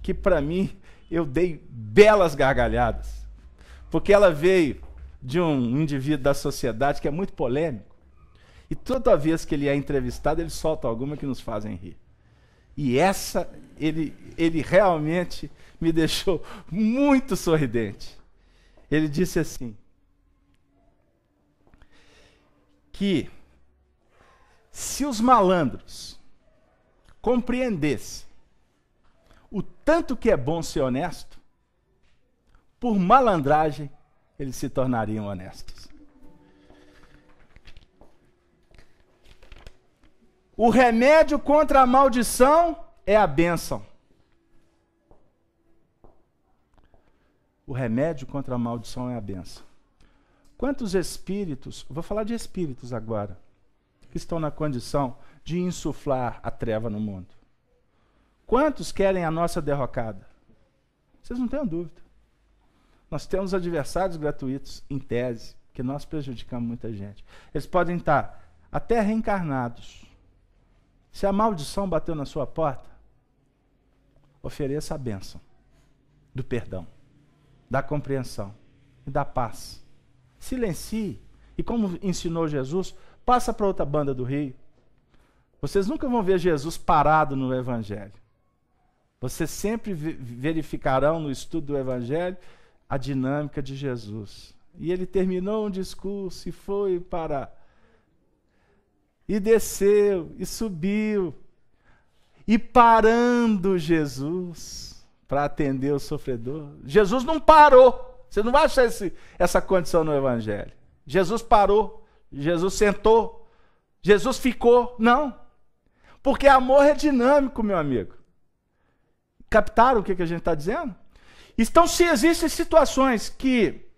que, para mim, eu dei belas gargalhadas, porque ela veio de um indivíduo da sociedade que é muito polêmico, e toda vez que ele é entrevistado, ele solta alguma que nos fazem rir. E essa, ele realmente me deixou muito sorridente. Ele disse assim, que se os malandros compreendessem o tanto que é bom ser honesto, por malandragem eles se tornariam honestos. O remédio contra a maldição é a bênção. O remédio contra a maldição é a bênção. Quantos espíritos, vou falar de espíritos agora, que estão na condição de insuflar a treva no mundo? Quantos querem a nossa derrocada? Vocês não tenham dúvida. Nós temos adversários gratuitos, em tese, que nós prejudicamos muita gente. Eles podem estar até reencarnados. Se a maldição bateu na sua porta, ofereça a bênção do perdão, da compreensão e da paz. Silencie. E como ensinou Jesus, passa para outra banda do rio. Vocês nunca vão ver Jesus parado no Evangelho. Vocês sempre verificarão no estudo do Evangelho a dinâmica de Jesus. E ele terminou um discurso e foi para... E desceu, e subiu. E parando Jesus para atender o sofredor. Jesus não parou. Você não vai achar essa condição no Evangelho. Jesus parou. Jesus sentou. Jesus ficou. Não. Porque amor é dinâmico, meu amigo. Captaram o que a gente está dizendo? Então, se existem situações que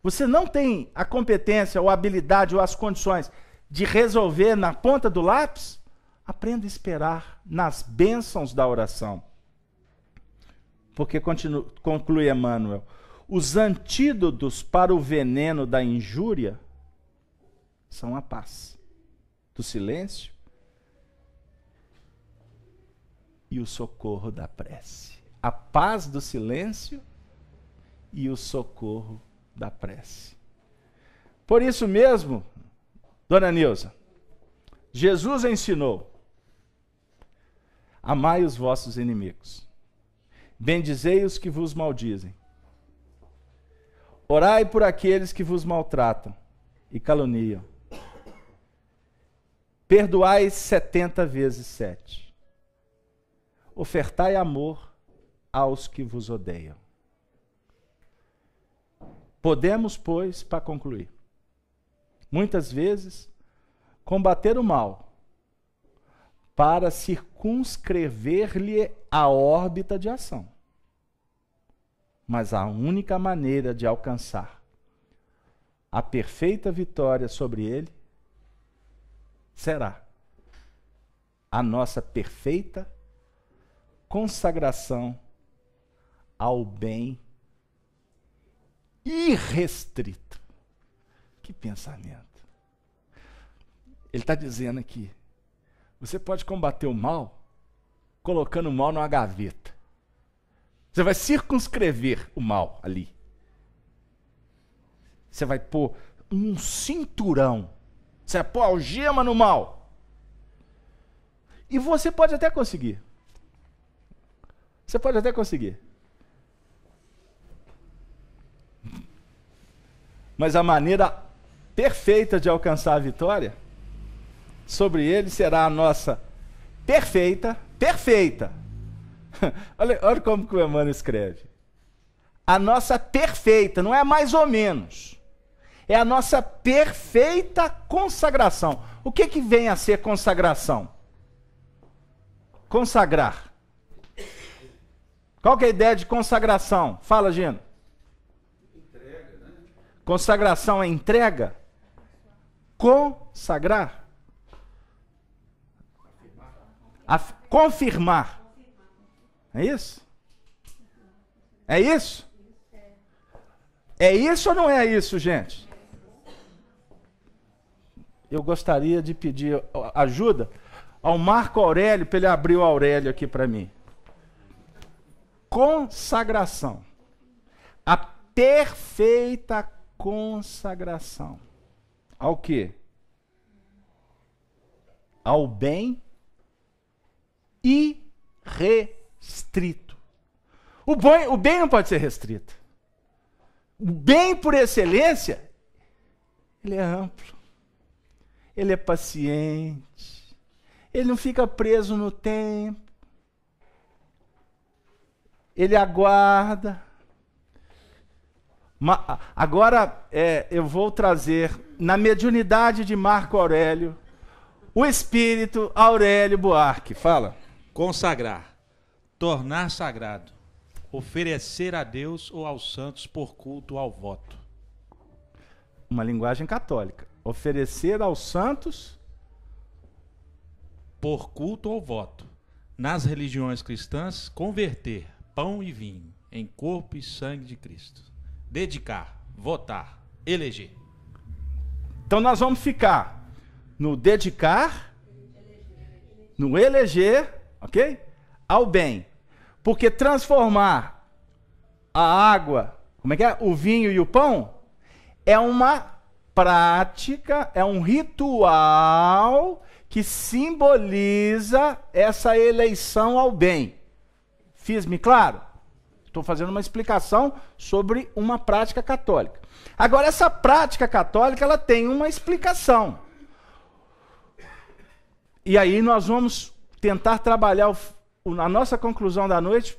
você não tem a competência, ou a habilidade, ou as condições de resolver na ponta do lápis, aprenda a esperar nas bênçãos da oração. Porque, conclui Emmanuel, os antídotos para o veneno da injúria são a paz do silêncio e o socorro da prece. A paz do silêncio e o socorro da prece. Por isso mesmo, Dona Nilza, Jesus ensinou: amai os vossos inimigos, bendizei os que vos maldizem, orai por aqueles que vos maltratam e caluniam, perdoai 70 vezes 7, ofertai amor aos que vos odeiam. Podemos, pois, para concluir, muitas vezes, combater o mal para circunscrever-lhe a órbita de ação. Mas a única maneira de alcançar a perfeita vitória sobre ele será a nossa perfeita consagração ao bem irrestrito. Que pensamento! Ele está dizendo aqui, você pode combater o mal colocando o mal numa gaveta. Você vai circunscrever o mal ali. Você vai pôr um cinturão. Você vai pôr algema no mal. E você pode até conseguir. Você pode até conseguir. Mas a maneira perfeita de alcançar a vitória sobre ele será a nossa perfeita. olha como que o Emmanuel escreve. A nossa perfeita, não é mais ou menos. É a nossa perfeita consagração. O que que vem a ser consagração? Consagrar. Qual que é a ideia de consagração? Fala, Gino. Consagração é entrega? Consagrar? Confirmar. É isso? É isso? É isso ou não é isso, gente? Eu gostaria de pedir ajuda ao Marco Aurélio para ele abrir o Aurélio aqui para mim. Consagração. A perfeita consagração. Ao quê? Ao bem irrestrito. O bem não pode ser restrito. O bem por excelência, ele é amplo. Ele é paciente. Ele não fica preso no tempo. Ele aguarda. Agora eu vou trazer, na mediunidade de Marco Aurélio, o espírito Aurélio Buarque. Fala. Consagrar, tornar sagrado, oferecer a Deus ou aos santos por culto ao voto. Uma linguagem católica. Oferecer aos santos por culto ou voto. Nas religiões cristãs, converter pão e vinho em corpo e sangue de Cristo. Dedicar, votar, eleger. Então nós vamos ficar no dedicar, no eleger, ok? Ao bem. Porque transformar a água, como é que é? O vinho e o pão, é uma prática, é um ritual que simboliza essa eleição ao bem. Fiz-me claro? Estou fazendo uma explicação sobre uma prática católica. Agora, essa prática católica, ela tem uma explicação. E aí nós vamos tentar trabalhar a nossa conclusão da noite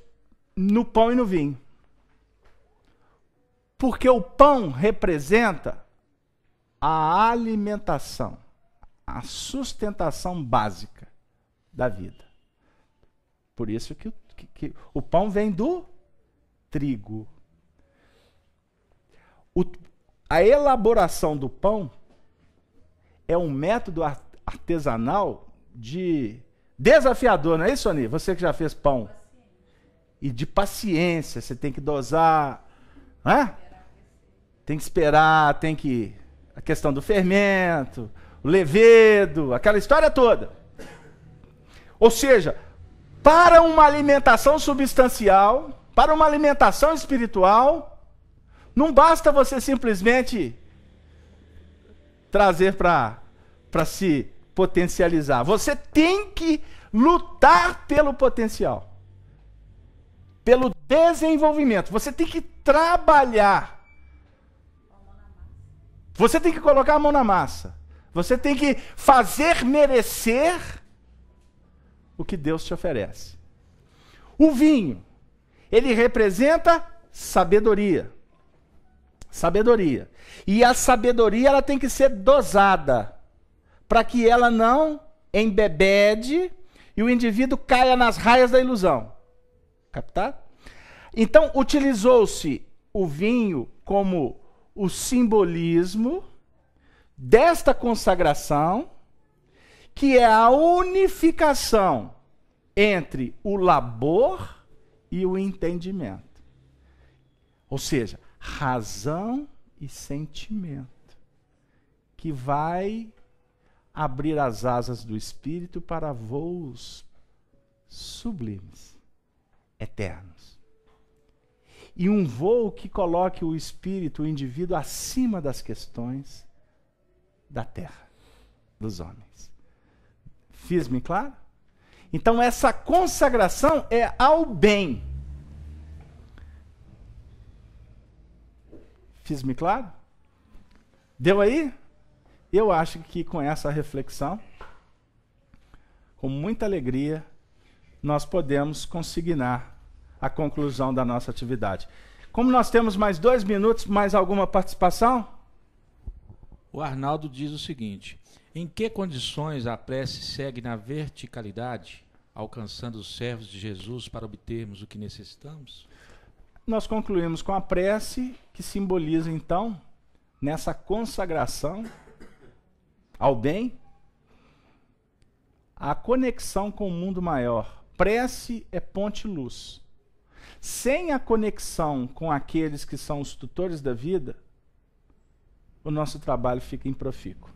no pão e no vinho. Porque o pão representa a alimentação, a sustentação básica da vida. Por isso que o pão vem do trigo. a elaboração do pão é um método artesanal desafiador, não é isso, Sony? Você que já fez pão. E de paciência, você tem que dosar, né? Tem que esperar, tem que... A questão do fermento, o levedo, aquela história toda. Ou seja, para uma alimentação substancial, para uma alimentação espiritual, não basta você simplesmente trazer para se potencializar. Você tem que lutar pelo potencial, pelo desenvolvimento. Você tem que trabalhar. Você tem que colocar a mão na massa. Você tem que fazer merecer o que Deus te oferece. O vinho, ele representa sabedoria. Sabedoria. E a sabedoria, ela tem que ser dosada, para que ela não embebede e o indivíduo caia nas raias da ilusão. Captado? Então, utilizou-se o vinho como o simbolismo desta consagração, que é a unificação entre o labor e o entendimento. Ou seja, razão e sentimento, que vai abrir as asas do espírito para voos sublimes, eternos. E um voo que coloque o espírito, o indivíduo, acima das questões da terra, dos homens. Fiz-me claro? Então essa consagração é ao bem. Fiz-me claro? Deu aí? Eu acho que com essa reflexão, com muita alegria, nós podemos consignar a conclusão da nossa atividade. Como nós temos mais 2 minutos, mais alguma participação? O Arnaldo diz o seguinte: em que condições a prece segue na verticalidade, alcançando os servos de Jesus para obtermos o que necessitamos? Nós concluímos com a prece, que simboliza, então, nessa consagração ao bem, a conexão com o mundo maior. Prece é ponte-luz. Sem a conexão com aqueles que são os tutores da vida, o nosso trabalho fica improfícuo.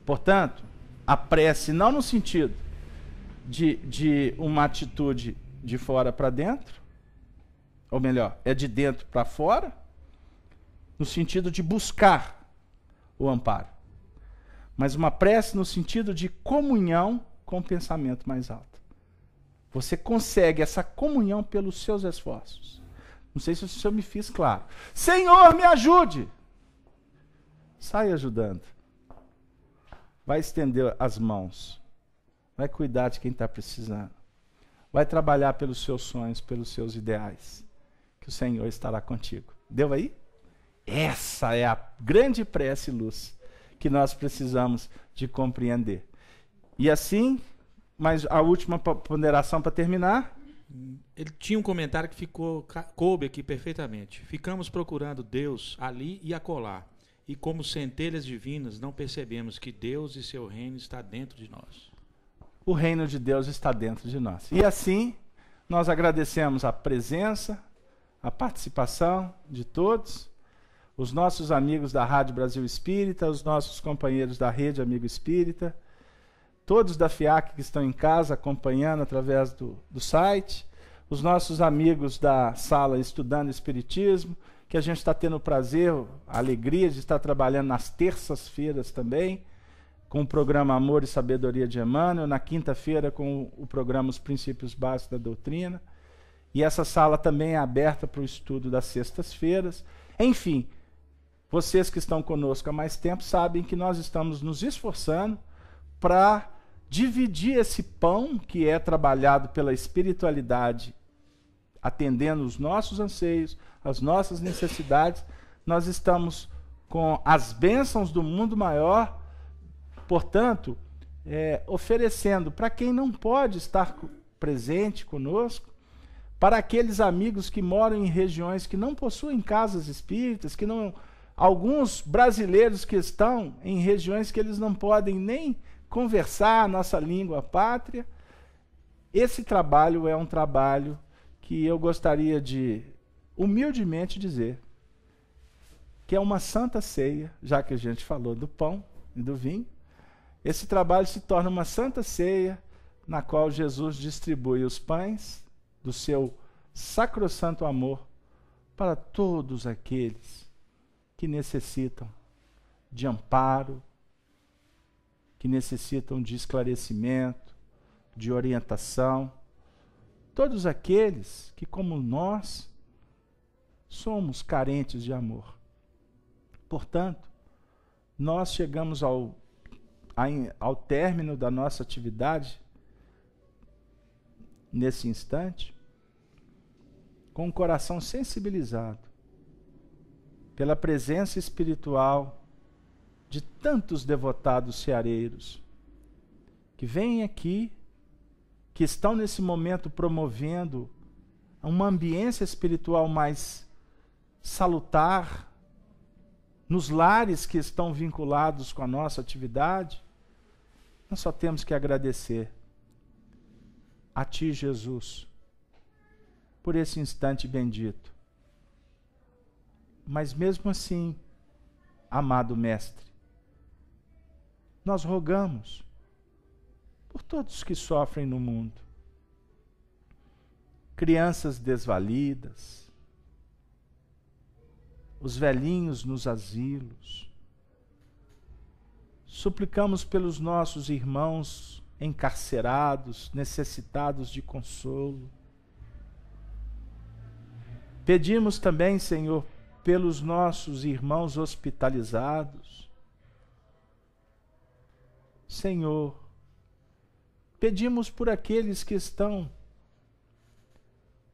Portanto, a prece não no sentido de uma atitude de fora para dentro, ou melhor, é de dentro para fora, no sentido de buscar o amparo. Mas uma prece no sentido de comunhão com o pensamento mais alto. Você consegue essa comunhão pelos seus esforços. Não sei se o senhor me fiz claro. Senhor, me ajude! Sai ajudando. Vai estender as mãos. Vai cuidar de quem está precisando. Vai trabalhar pelos seus sonhos, pelos seus ideais. Que o Senhor estará contigo. Deu aí? Essa é a grande prece luz que nós precisamos de compreender. E assim, mas a última ponderação para terminar. Ele tinha um comentário que coube aqui perfeitamente. Ficamos procurando Deus ali e acolá, e como centelhas divinas não percebemos que Deus e seu reino está dentro de nós. O reino de Deus está dentro de nós. E assim, nós agradecemos a presença, a participação de todos, os nossos amigos da Rádio Brasil Espírita, os nossos companheiros da Rede Amigo Espírita, todos da FIAC que estão em casa acompanhando através do site, os nossos amigos da sala Estudando Espiritismo, que a gente está tendo o prazer, a alegria de estar trabalhando nas terças-feiras também, com o programa Amor e Sabedoria de Emmanuel, na quinta-feira com o programa Os Princípios Básicos da Doutrina, e essa sala também é aberta para o estudo das sextas-feiras. Enfim, vocês que estão conosco há mais tempo sabem que nós estamos nos esforçando para dividir esse pão que é trabalhado pela espiritualidade, atendendo os nossos anseios, as nossas necessidades. Nós estamos com as bênçãos do mundo maior, portanto, oferecendo para quem não pode estar presente conosco, para aqueles amigos que moram em regiões que não possuem casas espíritas, que não, alguns brasileiros que estão em regiões que eles não podem nem conversar a nossa língua pátria. Esse trabalho é um trabalho que eu gostaria de humildemente dizer que é uma santa ceia, já que a gente falou do pão e do vinho. Esse trabalho se torna uma santa ceia na qual Jesus distribui os pães do seu sacrossanto amor para todos aqueles que necessitam de amparo, que necessitam de esclarecimento, de orientação. Todos aqueles que, como nós, somos carentes de amor. Portanto, nós chegamos ao término da nossa atividade, nesse instante, com o coração sensibilizado pela presença espiritual de tantos devotados ceareiros que vêm aqui, que estão nesse momento promovendo uma ambiência espiritual mais salutar nos lares que estão vinculados com a nossa atividade. Nós só temos que agradecer a Ti, Jesus, por esse instante bendito. Mas mesmo assim, amado Mestre, nós rogamos por todos que sofrem no mundo, crianças desvalidas, os velhinhos nos asilos. Suplicamos pelos nossos irmãos encarcerados, necessitados de consolo. Pedimos também, Senhor, pelos nossos irmãos hospitalizados. Senhor, pedimos por aqueles que estão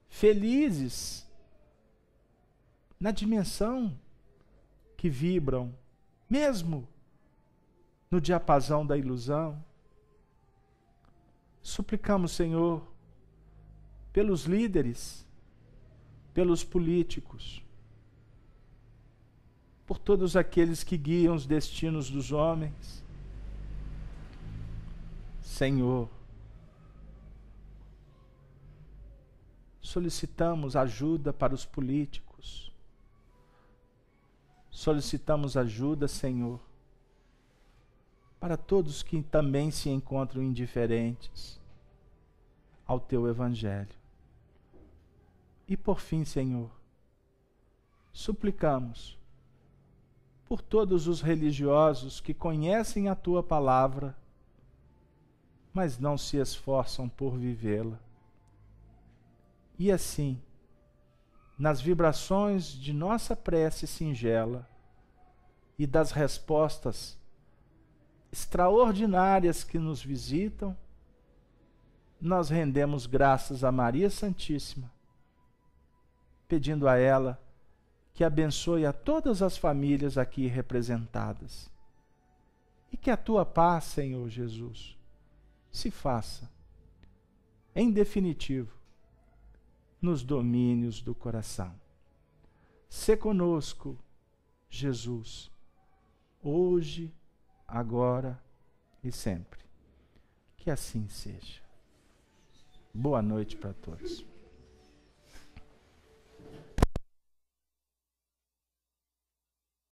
felizes na dimensão que vibram, mesmo no diapasão da ilusão. Suplicamos, Senhor, pelos líderes, pelos políticos, por todos aqueles que guiam os destinos dos homens. Senhor, solicitamos ajuda para os políticos. Solicitamos ajuda, Senhor, para todos que também se encontram indiferentes ao Teu Evangelho. E por fim, Senhor, suplicamos por todos os religiosos que conhecem a Tua palavra, mas não se esforçam por vivê-la. E assim, nas vibrações de nossa prece singela e das respostas extraordinárias que nos visitam, nós rendemos graças a Maria Santíssima, pedindo a ela que abençoe a todas as famílias aqui representadas. E que a Tua paz, Senhor Jesus, se faça, em definitivo, nos domínios do coração. Sê conosco, Jesus, hoje, agora e sempre. Que assim seja. Boa noite para todos.